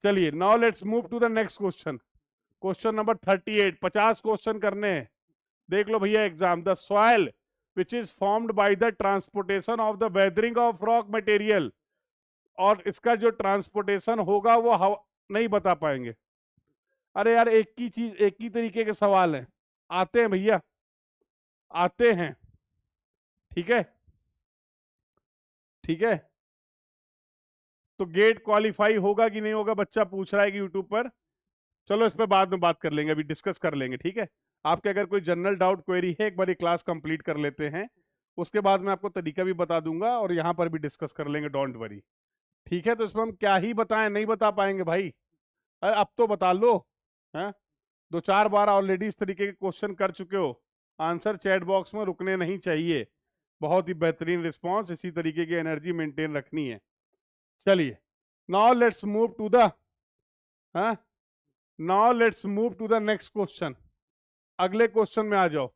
चलिए, now let's move to the next question. Question number 38, 50 question करने हैं। देख लो भैया exam, the soil which is formed by the transportation of the weathering of rock material, और इसका जो ट्रांसपोर्टेशन होगा वो नहीं बता पाएंगे। अरे यार, एक ही चीज, एक ही तरीके के सवाल हैं, आते हैं भैया, आते हैं, ठीक है, ठीक है। तो गेट क्वालिफाई होगा कि नहीं होगा, बच्चा पूछ रहा है कि यूट्यूब पर। चलो इस पर बाद में बात कर लेंगे, अभी डिस्कस कर लेंगे, ठीक है। आपके अगर कोई जनरल डाउट क्वेरी है, एक बार क्लास कंप्लीट कर लेते हैं, उसके बाद मैं आपको तरीका भी बता दूंगा और यहाँ पर भी डिस्कस कर लेंगे, डोंट वरी, ठीक है। तो इसमें हम क्या ही बताएं, नहीं बता पाएंगे भाई। अरे अब तो बता लो, हैं, 2-4 बार ऑलरेडी इस तरीके के क्वेश्चन कर चुके हो। आंसर चैट बॉक्स में रुकने नहीं चाहिए, बहुत ही बेहतरीन रिस्पॉन्स, इसी तरीके की एनर्जी मेंटेन रखनी है। चलिए, now let's move to the, हाँ, now let's move to the next question. अगले क्वेश्चन में आ जाओ।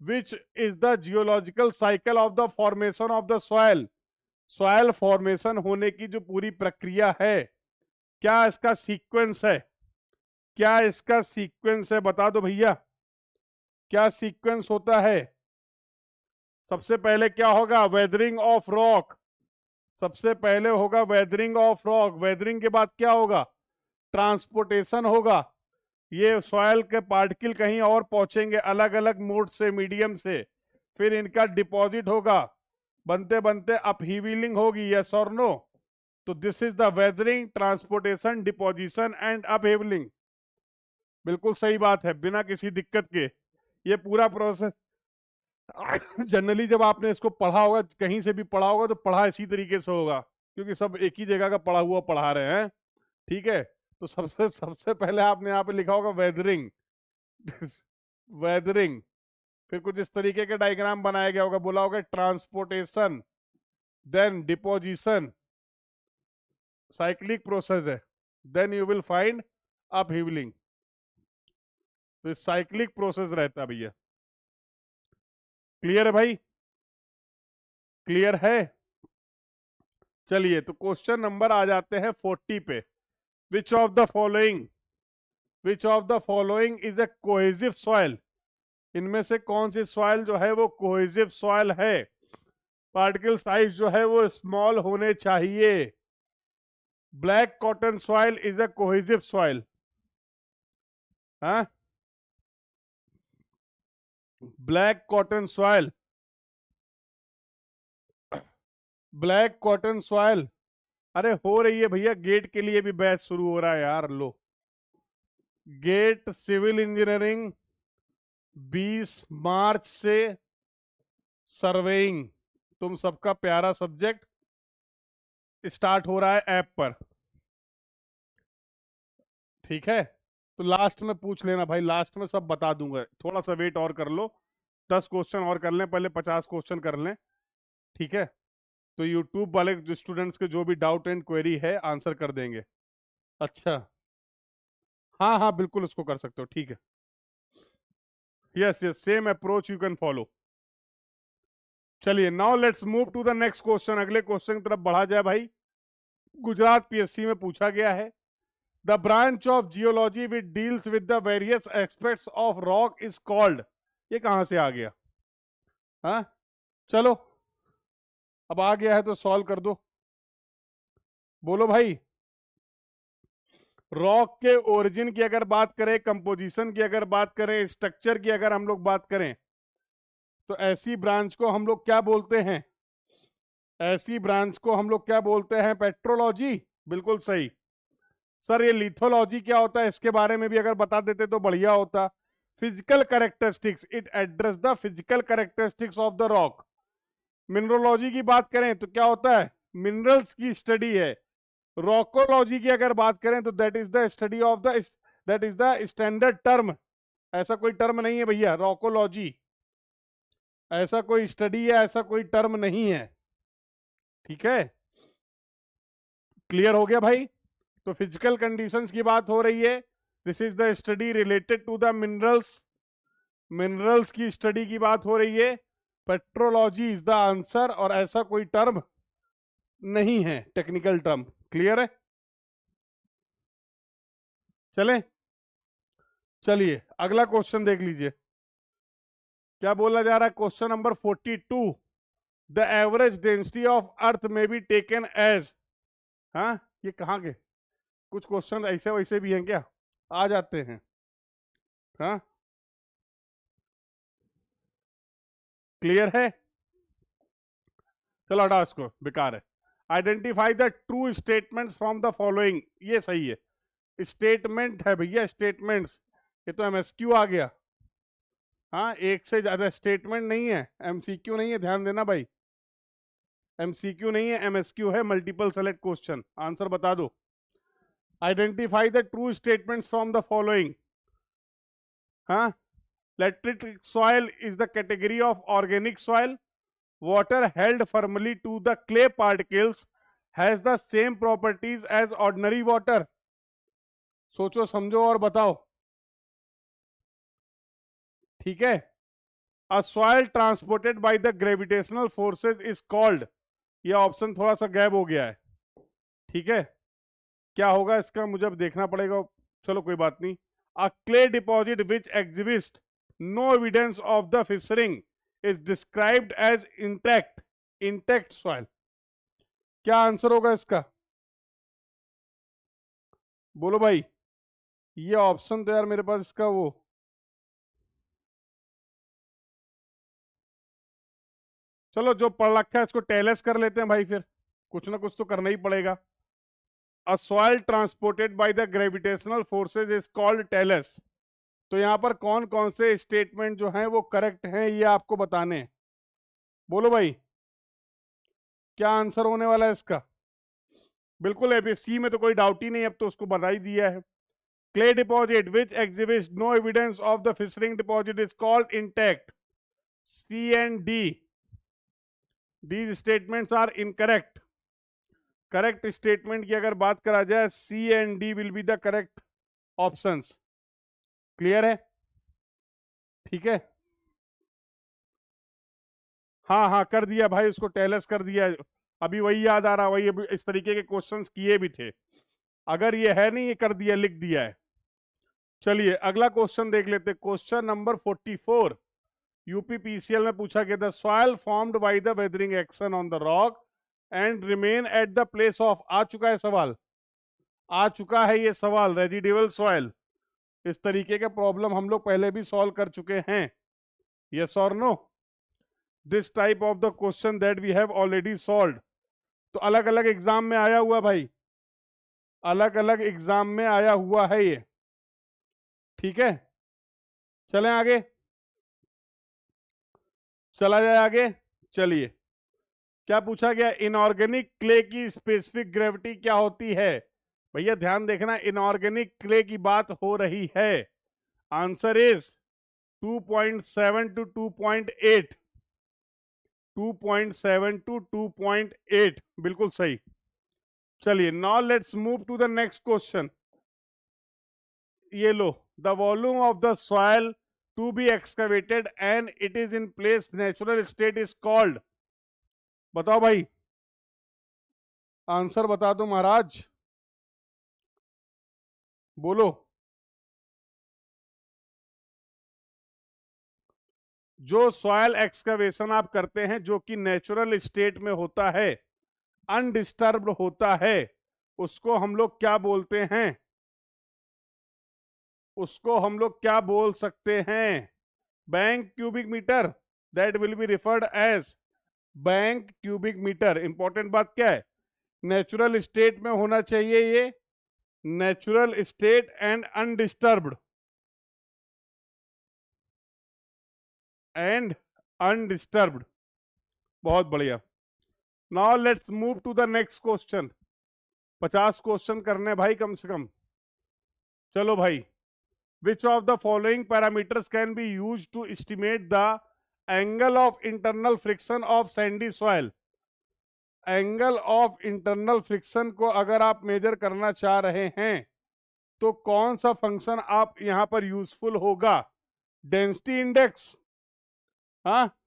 Which is the geological cycle of the formation of the soil, soil formation होने की जो पूरी प्रक्रिया है, क्या इसका सीक्वेंस है, क्या इसका सीक्वेंस है, बता दो भैया, क्या सीक्वेंस होता है। सबसे पहले क्या होगा, वेदरिंग ऑफ रॉक, सबसे पहले होगा वेदरिंग ऑफ रॉक, वेदरिंग के बाद क्या होगा, ट्रांसपोर्टेशन होगा, ये सॉयल के पार्टिकल कहीं और पहुंचेंगे अलग अलग मोड से, मीडियम से, फिर इनका डिपॉजिट होगा, बनते बनते अपहीविलिंग होगी, यस और नो। तो this is the weathering, transportation, deposition and upheaving. बिल्कुल सही बात है, बिना किसी दिक्कत के ये पूरा प्रोसेस जनरली जब आपने इसको पढ़ा होगा, कहीं से भी पढ़ा होगा, तो पढ़ा इसी तरीके से होगा, क्योंकि सब एक ही जगह का पढ़ा हुआ पढ़ा रहे हैं, ठीक है। तो सबसे सबसे पहले आपने यहाँ पे लिखा होगा वेदरिंग वेदरिंग, फिर कुछ इस तरीके के डायग्राम बनाया गया होगा, बोला होगा transportation, then deposition, cyclic process है, then you will find upheavaling. तो साइक्लिक प्रोसेस रहता है भैया, क्लियर है भाई, क्लियर है। चलिए, तो क्वेश्चन नंबर आ जाते हैं 40 पे। Which of the following, which of the following is a cohesive soil, इनमें से कौन सी सॉइल जो है वो कोहेसिव सॉइल है, पार्टिकल साइज जो है वो स्मॉल होने चाहिए। Black cotton soil is a cohesive soil, हाँ, black cotton soil, black cotton soil, अरे हो रही है भैया, गेट के लिए भी बैच शुरू हो रहा है यार, लो, गेट सिविल इंजीनियरिंग 20 मार्च से सर्वेइंग, तुम सबका प्यारा सब्जेक्ट स्टार्ट हो रहा है ऐप पर, ठीक है, तो लास्ट में पूछ लेना भाई, लास्ट में सब बता दूंगा, थोड़ा सा वेट और कर लो, 10 क्वेश्चन और कर लें, पहले 50 क्वेश्चन कर लें, ठीक है। तो यूट्यूब वाले जो स्टूडेंट्स के जो भी डाउट एंड क्वेरी है आंसर कर देंगे। अच्छा, हाँ हाँ बिल्कुल उसको कर सकते हो, ठीक है। Yes yes, same approach you can follow. चलिए now let's move to the next question, अगले क्वेश्चन की तरफ बढ़ा जाए भाई। गुजरात पीएससी में पूछा गया है, the branch of geology which deals with the various aspects of rock is called. ये कहां से आ गया? हाँ, चलो अब आ गया है तो सॉल्व कर दो, बोलो भाई। रॉक के ओरिजिन की अगर बात करें, कंपोजिशन की अगर बात करें, स्ट्रक्चर की अगर हम लोग बात करें, तो ऐसी ब्रांच को हम लोग क्या बोलते हैं? ऐसी ब्रांच को हम लोग क्या बोलते हैं? पेट्रोलॉजी। बिल्कुल सही। सर ये लिथोलॉजी क्या होता है, इसके बारे में भी अगर बता देते तो बढ़िया होता। Physical characteristics, it address the physical characteristics of the rock. Mineralogy की बात करें तो क्या होता है? मिनरल्स की स्टडी है। रॉकोलॉजी की अगर बात करें तो that is the study of the, that is the standard term. ऐसा कोई टर्म नहीं है भैया रॉकोलॉजी, ऐसा कोई स्टडी है, ऐसा कोई टर्म नहीं है, ठीक है। क्लियर हो गया भाई? तो फिजिकल कंडीशंस की बात हो रही है, this is the study related to the minerals, minerals की स्टडी की बात हो रही है। पेट्रोलॉजी इज द आंसर, और ऐसा कोई टर्म नहीं है, टेक्निकल टर्म। क्लियर है? चलें, चलिए अगला क्वेश्चन देख लीजिए, क्या बोला जा रहा है? Question number 42, the average density of earth में बी टेकन एज। हाँ, ये कहाँ के कुछ क्वेश्चन ऐसे वैसे भी हैं क्या, आ जाते हैं? हाँ, क्लियर है? चलो हटाओ इसको, बेकार है। Identify the true statements from the following, ये सही है। स्टेटमेंट है भैया, स्टेटमेंट्स, ये तो एमएसक्यू आ गया। हाँ, एक से ज्यादा स्टेटमेंट नहीं है, एमसीक्यू नहीं है, ध्यान देना भाई। एमसीक्यू नहीं है, एमएसक्यू है, मल्टीपल सेलेक्ट क्वेश्चन। आंसर बता दो। Identify the true statements from the following. हाँ, lateritic soil is the category of organic soil. Water held firmly to the clay particles has the same properties as ordinary water. सोचो समझो और बताओ, ठीक है। A soil transported by the gravitational forces is called, ये option थोड़ा सा gap हो गया है, ठीक है। क्या होगा इसका मुझे अब देखना पड़ेगा, चलो कोई बात नहीं। A clay deposit which exhibits no evidence of the fissuring is described as intact, intact soil। क्या आंसर होगा इसका, बोलो भाई। ये ऑप्शन तो यार मेरे पास इसका वो, चलो जो पढ़ रखा है इसको टेलेस कर लेते हैं भाई, फिर कुछ ना कुछ तो करना ही पड़ेगा। अ soil transported by the gravitational forces is called Telles. तो यहाँ पर कौन कौन से स्टेटमेंट जो हैं वो करेक्ट हैं, ये आपको बताने हैं। बोलो भाई, क्या आंसर होने वाला है इसका? बिल्कुल एबीसी में तो कोई डाउट ही नहीं, अब तो उसको बता ही दिया है। Clay deposit which exhibits no evidence of the fissuring deposit is called intact. C and D, these statements are incorrect. Correct statement की अगर बात करा जाए, C and D will be the correct options. Clear है? ठीक है, हाँ हाँ कर दिया भाई, उसको टेलस कर दिया। अभी वही याद आ रहा, वही अभी इस तरीके के क्वेश्चंस किए भी थे। अगर ये है नहीं, ये कर दिया, लिख दिया है। चलिए अगला क्वेश्चन देख लेते, क्वेश्चन नंबर 44, यूपीपीसीएल में पूछा गया था, soil formed by the weathering action on the rock and remain at the place of. आ चुका है सवाल, आ चुका है ये सवाल, रेजिडुअल सॉइल। इस तरीके के प्रॉब्लम हम लोग पहले भी सॉल्व कर चुके हैं, यस और no? This type of the question that we have already solved. तो अलग अलग एग्जाम में आया हुआ भाई, अलग अलग एग्जाम में आया हुआ है ये, ठीक है। चलें आगे, चला जाए आगे। चलिए, क्या पूछा गया? इनऑर्गेनिक क्ले की स्पेसिफिक ग्रेविटी क्या होती है? भैया ध्यान देखना, इनऑर्गेनिक क्ले की बात हो रही है। आंसर इज 2.7 टू 2.8, 2.7 टू 2.8, बिल्कुल सही। चलिए, now let's move to the next question. ये लो, the volume of the soil to be excavated and it is in place natural state is called. बताओ भाई, आंसर बता दो महाराज, बोलो। जो सॉयल एक्सकवेशन आप करते हैं जो कि नेचुरल स्टेट में होता है, अनडिस्टर्ब्ड होता है, उसको हम लोग क्या बोलते हैं? उसको हम लोग क्या बोल सकते हैं? Bank cubic metre, that will be referred as bank cubic metre. Important बात क्या है? नेचुरल स्टेट में होना चाहिए ये, natural state and undisturbed, and undisturbed. बहुत बढ़िया। Now let's move to the next question. 50 question करने भाई कम से कम। चलो भाई, which of the following parameters can be use to estimate the angle of internal friction of sandy soil? Angle of internal friction को अगर आप मेजर करना चाह रहे हैं तो कौन सा फंक्शन आप यहां पर यूजफुल होगा? डेंसिटी इंडेक्स, हाँ,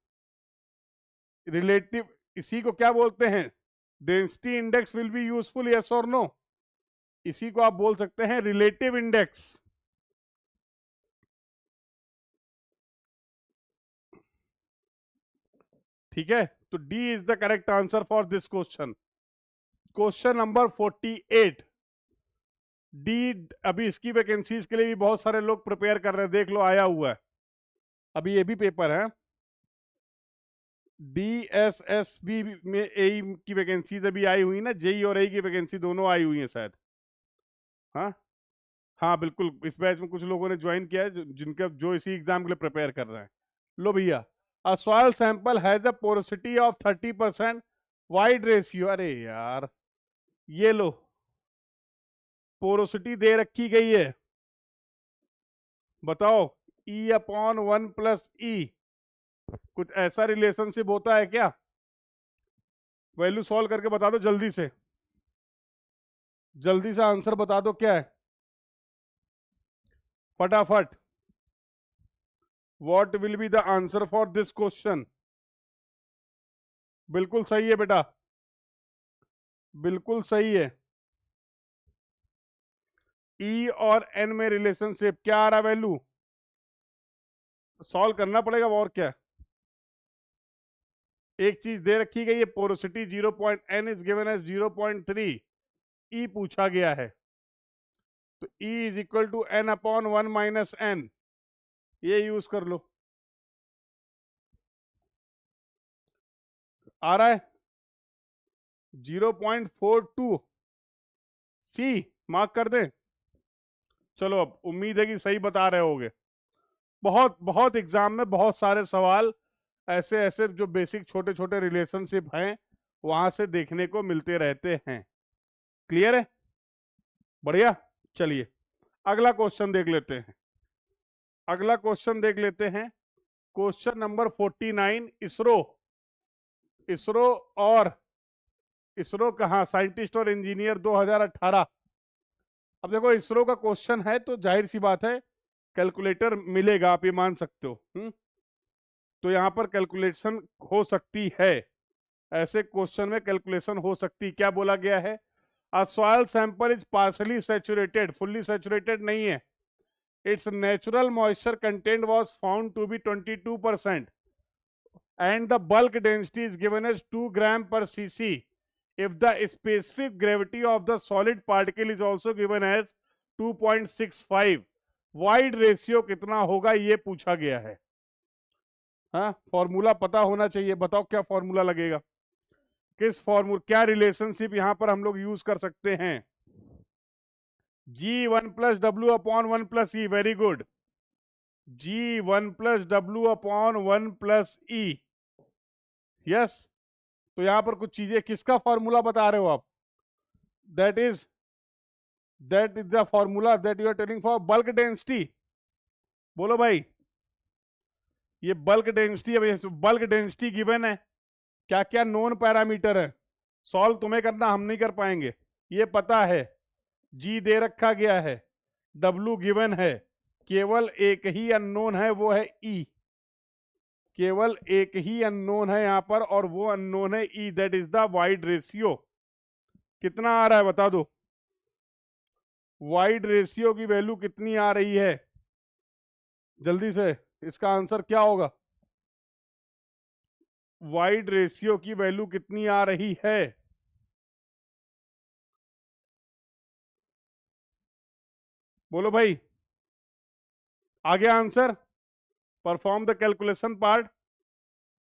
रिलेटिव, इसी को क्या बोलते हैं? Density index will be useful, yes और नो? इसी को आप बोल सकते हैं रिलेटिव इंडेक्स। ठीक है, तो D is the correct answer for this question. Question number 48 D. अभी इसकी वैकेंसीज के लिए भी बहुत सारे लोग प्रिपेयर कर रहे हैं, देख लो आया हुआ है, अभी ये भी पेपर है। DSSB में एई की वैकेंसीज अभी आई हुई ना, जेई और एई की वैकेंसी दोनों आई हुई है शायद। हाँ हाँ बिल्कुल, इस बैच में कुछ लोगों ने ज्वाइन किया है जिनका जो इसी एग्जाम के लिए प्रिपेयर कर रहे हैं। लो भैया, अ soil sample has a porosity of 30% void ratio. अरे यार, ये लो, पोरोसिटी दे रखी गई है, बताओ, E/1 + E, कुछ ऐसा रिलेशनशिप होता है क्या? वैल्यू सॉल्व करके बता दो जल्दी से, जल्दी से आंसर बता दो क्या है, फटाफट। What will be the answer for this question? बिल्कुल सही है बेटा, बिल्कुल सही है। ई और एन में रिलेशनशिप क्या आ रहा वैल्यू? सॉल्व करना पड़ेगा और क्या। एक चीज दे रखी गई है, porosity 0. n is given as 0.3, E पूछा गया है, तो E is equal to n/1 - n, ये यूज कर लो। आ रहा है 0.42, सी मार्क कर दें। चलो, अब उम्मीद है कि सही बता रहे होगे। बहुत बहुत एग्जाम में बहुत सारे सवाल ऐसे ऐसे जो बेसिक छोटे छोटे रिलेशनशिप हैं वहां से देखने को मिलते रहते हैं। क्लियर है? बढ़िया। चलिए, अगला क्वेश्चन देख लेते हैं, अगला क्वेश्चन देख लेते हैं। Question number 49, ISRO. इसरो और इसरो कहाँ, साइंटिस्ट और इंजीनियर 2018। अब देखो, इसरो का क्वेश्चन है तो जाहिर सी बात है कैलकुलेटर मिलेगा, आप ये मान सकते हो। तो यहां पर कैलकुलेशन हो सकती है, ऐसे क्वेश्चन में कैलकुलेशन हो सकती। क्या बोला गया है? A soil sample is partially saturated, fully saturated नहीं है, its natural moisture content was found to be 22% and the bulk density is given as 2 g/cc if the specific gravity of the solid particle is also given as 2.65। Wide ratio कितना होगा ये पूछा गया है। हाँ, formula पता होना चाहिए, बताओ क्या फॉर्मूला लगेगा, किस फॉर्मूला, क्या रिलेशनशिप यहां पर हम लोग यूज कर सकते हैं? G1 + W/1 + E, very good, G1 + W/1 + E, yes. तो यहां पर कुछ चीजें, किसका फॉर्मूला बता रहे हो आप? That is that is the formula that you are telling for bulk density. बोलो भाई, ये बल्क डेंसिटी है, बल्क डेंसिटी गिवन है, क्या क्या नोन पैरामीटर है, सॉल्व तुम्हें करना, हम नहीं कर पाएंगे। ये पता है, जी दे रखा गया है, डब्लू गिवन है, केवल एक ही अननोन है, वो है ई। केवल एक ही अननोन है यहां पर, और वो अननोन है e, that is the void ratio. कितना आ रहा है बता दो, वाइड रेशियो की वैल्यू कितनी आ रही है, जल्दी से, इसका आंसर क्या होगा? वाइड रेशियो की वैल्यू कितनी आ रही है? बोलो भाई, आ गया answer? Perform the calculation part,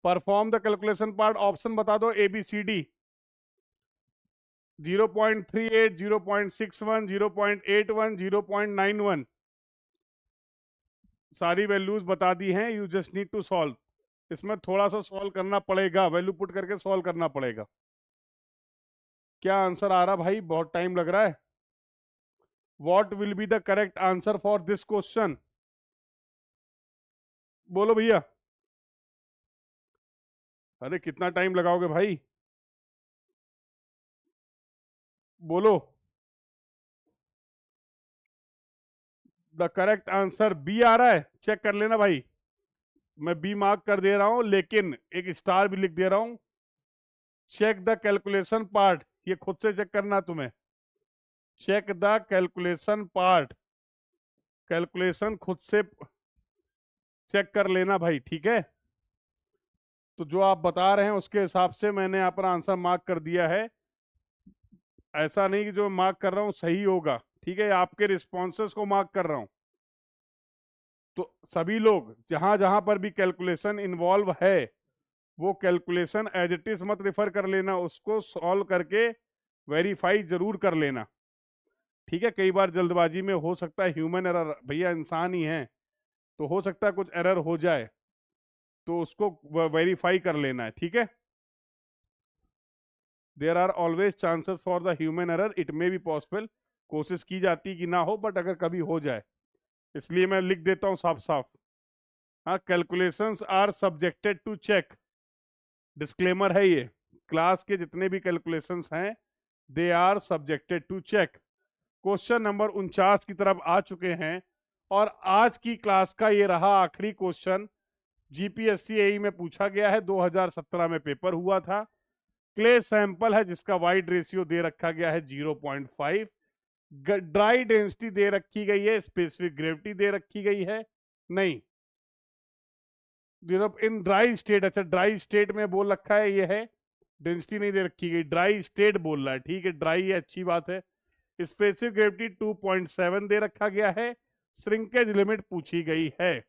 perform the calculation part, option बता दो ए बी सी डी। 0.38, 0.61, 0.81, 0.91, सारी वैल्यूज बता दी हैं, you just need to solve. इसमें थोड़ा सा सॉल्व करना पड़ेगा, वैल्यू पुट करके सॉल्व करना पड़ेगा। क्या आंसर आ रहा भाई? बहुत टाइम लग रहा है। What will be the correct answer for this question? बोलो भैया, अरे कितना टाइम लगाओगे भाई, बोलो। द करेक्ट आंसर बी आ रहा है, चेक कर लेना भाई, मैं बी मार्क कर दे रहा हूं, लेकिन एक स्टार भी लिख दे रहा हूं। चेक द कैलकुलेशन पार्ट, ये खुद से चेक करना तुम्हें, check the calculation part, calculation खुद से चेक कर लेना भाई, ठीक है? तो जो आप बता रहे हैं उसके हिसाब से मैंने यहाँ पर आंसर मार्क कर दिया है। ऐसा नहीं कि जो मार्क कर रहा हूँ सही होगा, ठीक है, आपके रिस्पॉन्सेस को मार्क कर रहा हूँ। तो सभी लोग जहां जहां पर भी कैलकुलेशन इन्वॉल्व है, वो कैलकुलेशन एज इट इज मत रेफर कर लेना, उसको सॉल्व करके वेरीफाई जरूर कर लेना, ठीक है? कई बार जल्दबाजी में हो सकता है ह्यूमन एरर, भैया इंसान ही है, तो हो सकता है कुछ एरर हो जाए, तो उसको वेरीफाई कर लेना है, ठीक है? There are always chances for the human error, it may be possible, कोशिश की जाती कि ना हो, बट अगर कभी हो जाए, इसलिए मैं लिख देता हूं साफ साफ। हाँ, calculations are subjected to check, disclaimer है ये, क्लास के जितने भी कैलकुलेशंस हैं they are subjected to check. Question number 49 की तरफ आ चुके हैं, और आज की क्लास का ये रहा आखिरी क्वेश्चन। जीपीएससी एई में पूछा गया है, 2017 में पेपर हुआ था। क्ले सैंपल है जिसका वाइड रेशियो दे रखा गया है 0.5, ड्राई डेंसिटी दे रखी गई है, स्पेसिफिक ग्रेविटी दे रखी गई है, नहीं इन ड्राई स्टेट, अच्छा ड्राई स्टेट में बोल रखा है, ये है, डेंसिटी नहीं दे रखी गई, ड्राई स्टेट बोल रहा है, ठीक है, ड्राई है, अच्छी बात है। स्पेसिफिक ग्रेविटी 2.7 दे रखा गया है, श्रिंकेज लिमिट पूछी गई है,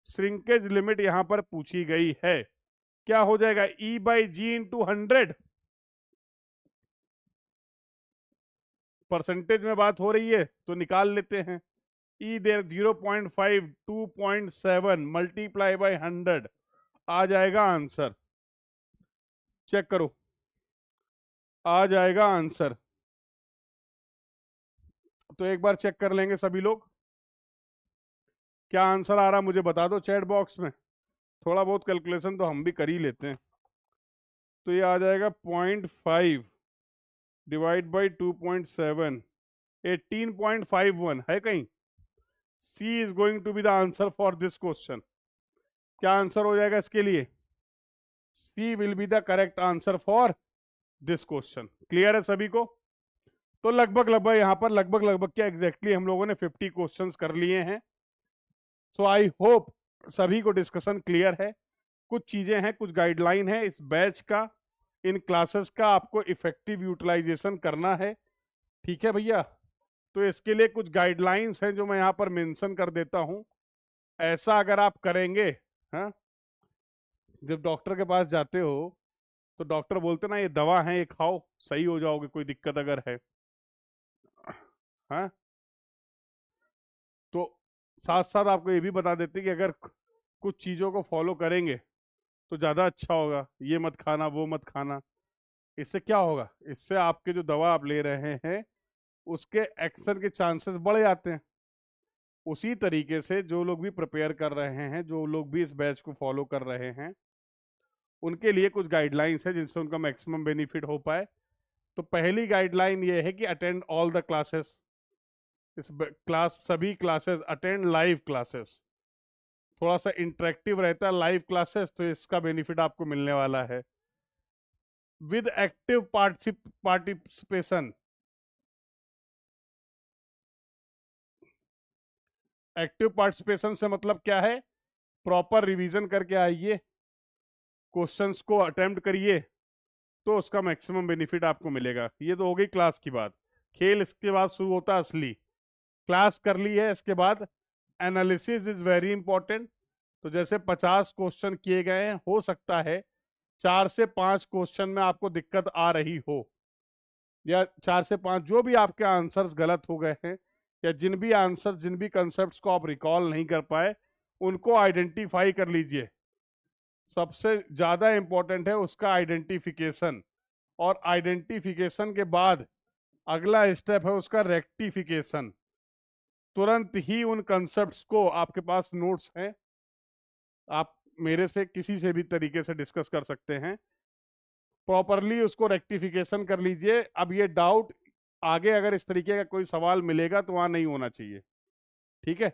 श्रिंकेज लिमिट यहां पर पूछी गई है, क्या हो जाएगा? E by G into 100, percentage में बात हो रही है तो निकाल लेते हैं। ई देर 0.5, 2.7 मल्टीप्लाई बाई 100 आ जाएगा आंसर, चेक करो, आ जाएगा आंसर। तो एक बार चेक कर लेंगे सभी लोग, क्या आंसर आ रहा मुझे बता दो चैट बॉक्स में, थोड़ा बहुत कैलकुलेशन तो हम भी कर ही लेते हैं। तो ये आ जाएगा 0.5 डिवाइड बाई 2.7, 18.51 है कहीं? C is going to be the answer for this question. क्या आंसर हो जाएगा इसके लिए? C will be the correct answer for this question. Clear है सभी को? तो लगभग लगभग यहाँ पर लगभग क्या एग्जैक्टली हम लोगों ने 50 क्वेश्चंस कर लिए हैं। सो आई होप सभी को डिस्कशन क्लियर है। कुछ चीजें हैं, कुछ गाइडलाइन है इस बैच का, इन क्लासेस का आपको इफेक्टिव यूटिलाइजेशन करना है, ठीक है भैया? तो इसके लिए कुछ गाइडलाइंस हैं जो मैं यहाँ पर मेंशन कर देता हूँ। ऐसा अगर आप करेंगे, हाँ, जब डॉक्टर के पास जाते हो तो डॉक्टर बोलते ना ये दवा है, ये खाओ सही हो जाओगे, कोई दिक्कत अगर है, हाँ, तो साथ साथ आपको ये भी बता देते कि अगर कुछ चीज़ों को फॉलो करेंगे तो ज़्यादा अच्छा होगा, ये मत खाना वो मत खाना। इससे क्या होगा? इससे आपके जो दवा आप ले रहे हैं उसके एक्शन के चांसेस बढ़ जाते हैं। उसी तरीके से जो लोग भी प्रिपेयर कर रहे हैं, जो लोग भी इस बैच को फॉलो कर रहे हैं, उनके लिए कुछ गाइडलाइंस है जिनसे उनका मैक्सिमम बेनिफिट हो पाए। तो पहली गाइडलाइन ये है कि अटेंड ऑल द क्लासेस। सभी क्लासेस अटेंड, लाइव क्लासेस। थोड़ा सा इंटरेक्टिव रहता है लाइव क्लासेस, तो इसका बेनिफिट आपको मिलने वाला है। With active participation. Active participation से मतलब क्या है? प्रॉपर रिवीजन करके आइए, क्वेश्चंस को अटेम्प्ट करिए, तो उसका मैक्सिमम बेनिफिट आपको मिलेगा। ये तो हो गई क्लास की बात। खेल इसके बाद शुरू होता है असली। क्लास कर ली है, इसके बाद एनालिसिस इज वेरी इंपॉर्टेंट। तो जैसे 50 क्वेश्चन किए गए हैं, हो सकता है 4 से 5 क्वेश्चन में आपको दिक्कत आ रही हो, या 4 से 5 जो भी आपके आंसर्स गलत हो गए हैं, या जिन भी कंसेप्ट को आप रिकॉल नहीं कर पाए, उनको आइडेंटिफाई कर लीजिए। सबसे ज्यादा इंपॉर्टेंट है उसका आइडेंटिफिकेशन, और आइडेंटिफिकेशन के बाद अगला स्टेप है उसका रेक्टिफिकेशन। तुरंत ही उन कंसेप्ट्स को, आपके पास नोट्स हैं, आप मेरे से किसी से भी तरीके से डिस्कस कर सकते हैं, प्रॉपरली उसको रेक्टिफिकेशन कर लीजिए। अब ये डाउट आगे अगर इस तरीके का कोई सवाल मिलेगा तो वहां नहीं होना चाहिए, ठीक है।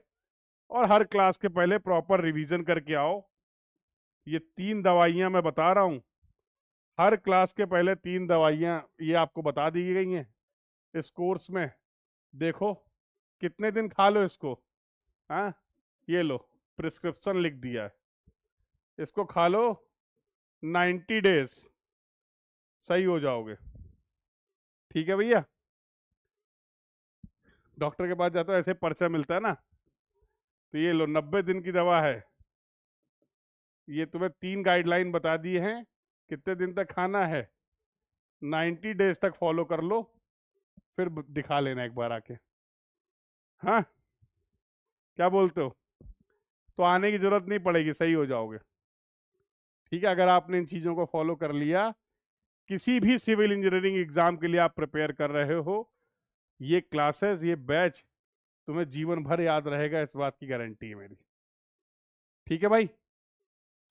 और हर क्लास के पहले प्रॉपर रिवीजन करके आओ। ये 3 दवाइयां मैं बता रहा हूं, हर क्लास के पहले 3 दवाइयां ये आपको बता दी गई हैं इस कोर्स में। देखो कितने दिन खा लो इसको। हाँ, ये लो, प्रिस्क्रिप्शन लिख दिया है, इसको खा लो, 90 डेज सही हो जाओगे। ठीक है भैया। डॉक्टर के पास जाता है ऐसे पर्चा मिलता है ना, तो ये लो 90 दिन की दवा है। ये तुम्हें 3 गाइडलाइन बता दी हैं कितने दिन तक खाना है, 90 डेज तक फॉलो कर लो, फिर दिखा लेना एक बार आके। हाँ, क्या बोलते हो? तो आने की जरूरत नहीं पड़ेगी, सही हो जाओगे। ठीक है, अगर आपने इन चीज़ों को फॉलो कर लिया, किसी भी सिविल इंजीनियरिंग एग्जाम के लिए आप प्रिपेयर कर रहे हो, ये क्लासेस, ये बैच तुम्हें जीवन भर याद रहेगा, इस बात की गारंटी है मेरी। ठीक है भाई,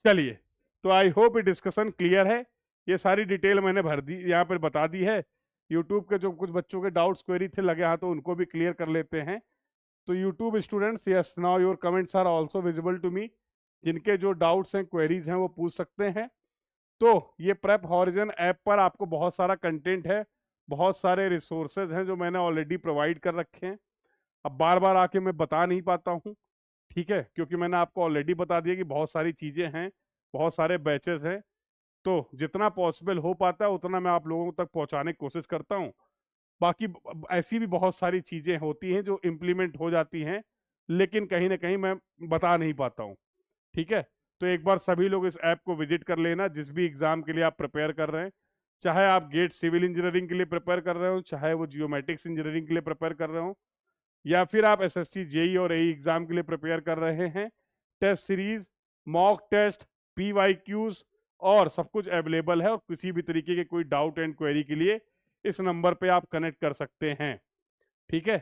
चलिए। तो आई होप ये डिस्कशन क्लियर है। ये सारी डिटेल मैंने भर दी, यहाँ पर बता दी है। यूट्यूब के जो कुछ बच्चों के डाउट्स क्वेरी थे लगे हाथ, तो उनको भी क्लियर कर लेते हैं। तो YouTube students, yes, now your comments are also visible to me. जिनके जो डाउट्स हैं, क्वेरीज हैं, वो पूछ सकते हैं। तो ये प्रेप हॉरिजन ऐप पर आपको बहुत सारा कंटेंट है, बहुत सारे रिसोर्सेज हैं जो मैंने ऑलरेडी प्रोवाइड कर रखे हैं। अब बार बार आके मैं बता नहीं पाता हूँ, ठीक है, क्योंकि मैंने आपको ऑलरेडी बता दिया कि बहुत सारी चीज़ें हैं, बहुत सारे बैचेस हैं। तो जितना पॉसिबल हो पाता है उतना मैं आप लोगों तक पहुंचाने की कोशिश करता हूं। बाकी ऐसी भी बहुत सारी चीज़ें होती हैं जो इम्प्लीमेंट हो जाती हैं, लेकिन कहीं ना कहीं मैं बता नहीं पाता हूं, ठीक है। तो एक बार सभी लोग इस ऐप को विजिट कर लेना, जिस भी एग्जाम के लिए आप प्रिपेयर कर रहे हैं। चाहे आप गेट सिविल इंजीनियरिंग के लिए प्रिपेयर कर रहे हो, चाहे वो जियोमेटिक्स इंजीनियरिंग के लिए प्रिपेयर कर रहे हो, या फिर आप एसएससी, जेई और एई एग्जाम के लिए प्रिपेयर कर रहे हैं। Test series, mock test, PYQs और सब कुछ अवेलेबल है। और किसी भी तरीके के कोई डाउट एंड क्वेरी के लिए इस नंबर पे आप कनेक्ट कर सकते हैं, ठीक है।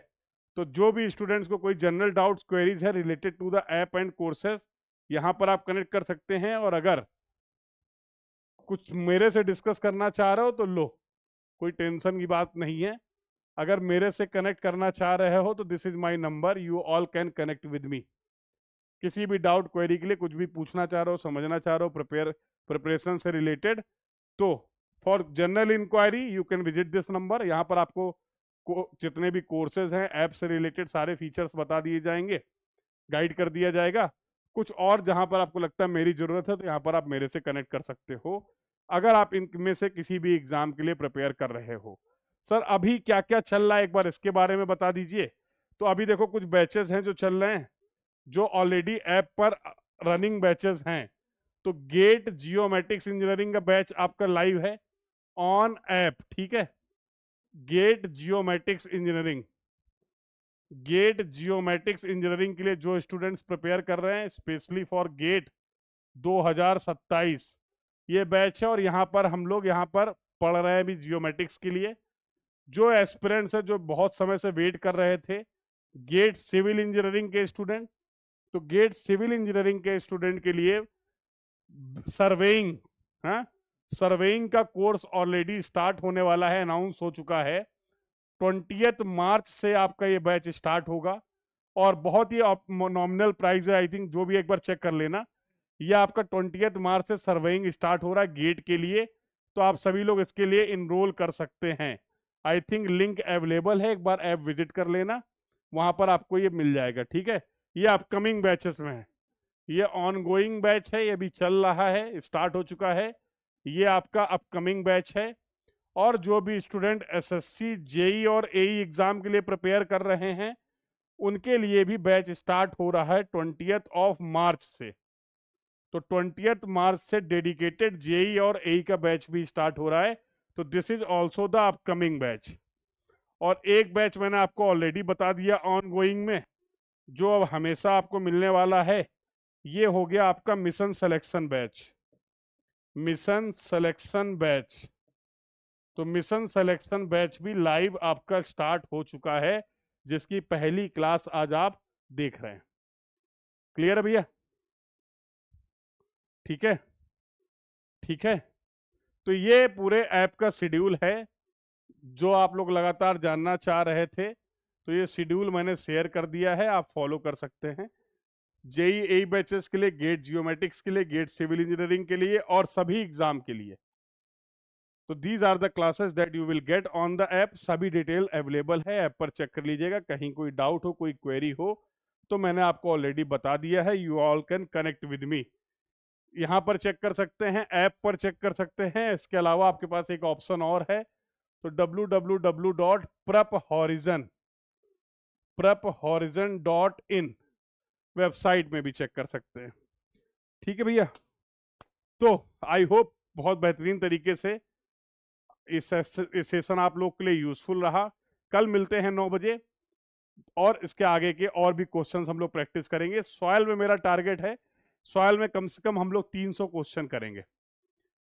तो जो भी स्टूडेंट्स को कोई जनरल डाउट्स, क्वेरीज है related to the app and courses, यहाँ पर आप कनेक्ट कर सकते हैं। और अगर कुछ मेरे से डिस्कस करना चाह रहे हो तो लो, कोई टेंशन की बात नहीं है। अगर मेरे से कनेक्ट करना चाह रहे हो तो this is my number, you all can connect with me. किसी भी डाउट, क्वेरी के लिए कुछ भी पूछना चाह रहे हो, समझना चाह रहे हो प्रिपरेशन से रिलेटेड, तो for general enquiry you can visit this number. यहाँ पर आपको जितने भी कोर्सेज हैं, ऐप से रिलेटेड सारे फीचर्स बता दिए जाएंगे, गाइड कर दिया जाएगा। कुछ और जहां पर आपको लगता है मेरी जरूरत है, तो यहाँ पर आप मेरे से कनेक्ट कर सकते हो, अगर आप इनमें से किसी भी एग्जाम के लिए प्रिपेयर कर रहे हो। सर अभी क्या क्या चल रहा है एक बार इसके बारे में बता दीजिए। तो अभी देखो कुछ बैचेस हैं जो चल रहे हैं, जो ऑलरेडी ऐप पर रनिंग बैचेस हैं। तो गेट जियोमेटिक्स इंजीनियरिंग का बैच आपका लाइव है ऑन ऐप, ठीक है। GATE geomatics engineering, GATE geomatics engineering के लिए जो स्टूडेंट्स प्रिपेयर कर रहे हैं स्पेशली फॉर गेट 2027, ये बैच है। और यहाँ पर हम लोग यहाँ पर पढ़ रहे हैं भी जियोमेटिक्स के लिए। जो एस्पिरेंट्स है जो बहुत समय से वेट कर रहे थे गेट सिविल इंजीनियरिंग के स्टूडेंट, तो गेट सिविल इंजीनियरिंग के स्टूडेंट के लिए सर्वेइंग, हाँ, सर्वेइंग का कोर्स ऑलरेडी स्टार्ट होने वाला है, अनाउंस हो चुका है। 20 मार्च से आपका ये बैच स्टार्ट होगा और बहुत ही नॉमिनल प्राइस है, आई थिंक जो भी एक बार चेक कर लेना। ये आपका 20 मार्च से सर्वेइंग स्टार्ट हो रहा है गेट के लिए, तो आप सभी लोग इसके लिए इनरोल कर सकते हैं। आई थिंक लिंक अवेलेबल है, एक बार ऐप विजिट कर लेना, वहां पर आपको ये मिल जाएगा। ठीक है, ये अपकमिंग बैचेस में है, ये ऑनगोइंग बैच है, ये भी चल रहा है, स्टार्ट हो चुका है, ये आपका अपकमिंग बैच है। और जो भी स्टूडेंट एसएससी, जेई और एई एग्जाम के लिए प्रिपेयर कर रहे हैं उनके लिए भी बैच स्टार्ट हो रहा है 20 मार्च से। तो 20 मार्च से डेडिकेटेड जेई और एई का बैच भी स्टार्ट हो रहा है, तो this is also the upcoming batch. और एक बैच मैंने आपको ऑलरेडी बता दिया ऑनगोइंग में, जो अब हमेशा आपको मिलने वाला है, ये हो गया आपका mission selection batch. Mission selection batch, तो मिशन सिलेक्शन बैच भी लाइव आपका स्टार्ट हो चुका है, जिसकी पहली क्लास आज आप देख रहे हैं। क्लियर है भैया? ठीक है, ठीक है। तो ये पूरे ऐप का शेड्यूल है जो आप लोग लगातार जानना चाह रहे थे, तो ये शेड्यूल मैंने शेयर कर दिया है, आप फॉलो कर सकते हैं। जेई एई बैचेस के लिए, गेट जियोमेट्रिक्स के लिए, गेट सिविल इंजीनियरिंग के लिए और सभी एग्जाम के लिए। तो these are the classes that you will get on the app. सभी डिटेल अवेलेबल है, ऐप पर चेक कर लीजिएगा, कहीं कोई डाउट हो, कोई क्वेरी हो तो मैंने आपको ऑलरेडी बता दिया है। You all can connect with me, यहाँ पर चेक कर सकते हैं, ऐप पर चेक कर सकते हैं। इसके अलावा आपके पास एक ऑप्शन और है, तो www.prephorizon.in वेबसाइट में भी चेक कर सकते हैं। ठीक है भैया, तो आई होप बहुत बेहतरीन तरीके से इस सेशन आप लोग के लिए यूजफुल रहा। कल मिलते हैं 9 बजे और इसके आगे के और भी क्वेश्चंस हम लोग प्रैक्टिस करेंगे। सॉइल में मेरा टारगेट है, सॉइल में कम से कम हम लोग 300 क्वेश्चन करेंगे।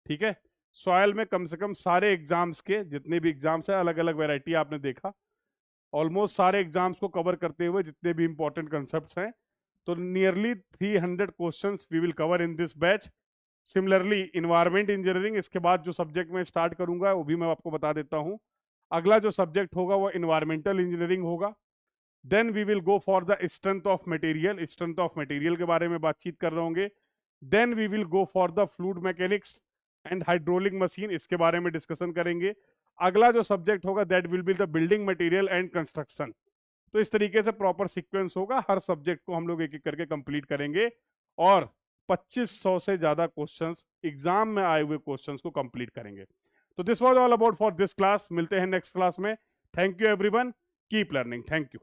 ठीक है, सॉइल में कम से कम सारे एग्जाम्स के जितने भी एग्जाम्स है, अलग अलग वैरायटी आपने देखा, ऑलमोस्ट सारे एग्जाम्स को कवर करते हुए जितने भी इंपॉर्टेंट कंसेप्ट्स हैं, तो nearly 300 questions we will cover in this batch. Similarly environment engineering, इसके बाद जो सब्जेक्ट मैं स्टार्ट करूंगा वो भी मैं आपको बता देता हूँ। अगला जो सब्जेक्ट होगा वो इन्वायरमेंटल इंजीनियरिंग होगा। Then we will go for the strength of material, strength of material के बारे में बातचीत कर रहे होंगे। Then we will go for the fluid mechanics and hydraulic machine, इसके बारे में डिस्कशन करेंगे। अगला जो सब्जेक्ट होगा that will be the building material and construction. तो इस तरीके से प्रॉपर सीक्वेंस होगा, हर सब्जेक्ट को हम लोग एक एक करके कंप्लीट करेंगे और 2500 से ज्यादा क्वेश्चंस, एग्जाम में आए हुए क्वेश्चंस को कंप्लीट करेंगे। तो this was all about for this class. मिलते हैं नेक्स्ट क्लास में। Thank you everyone, keep learning, thank you.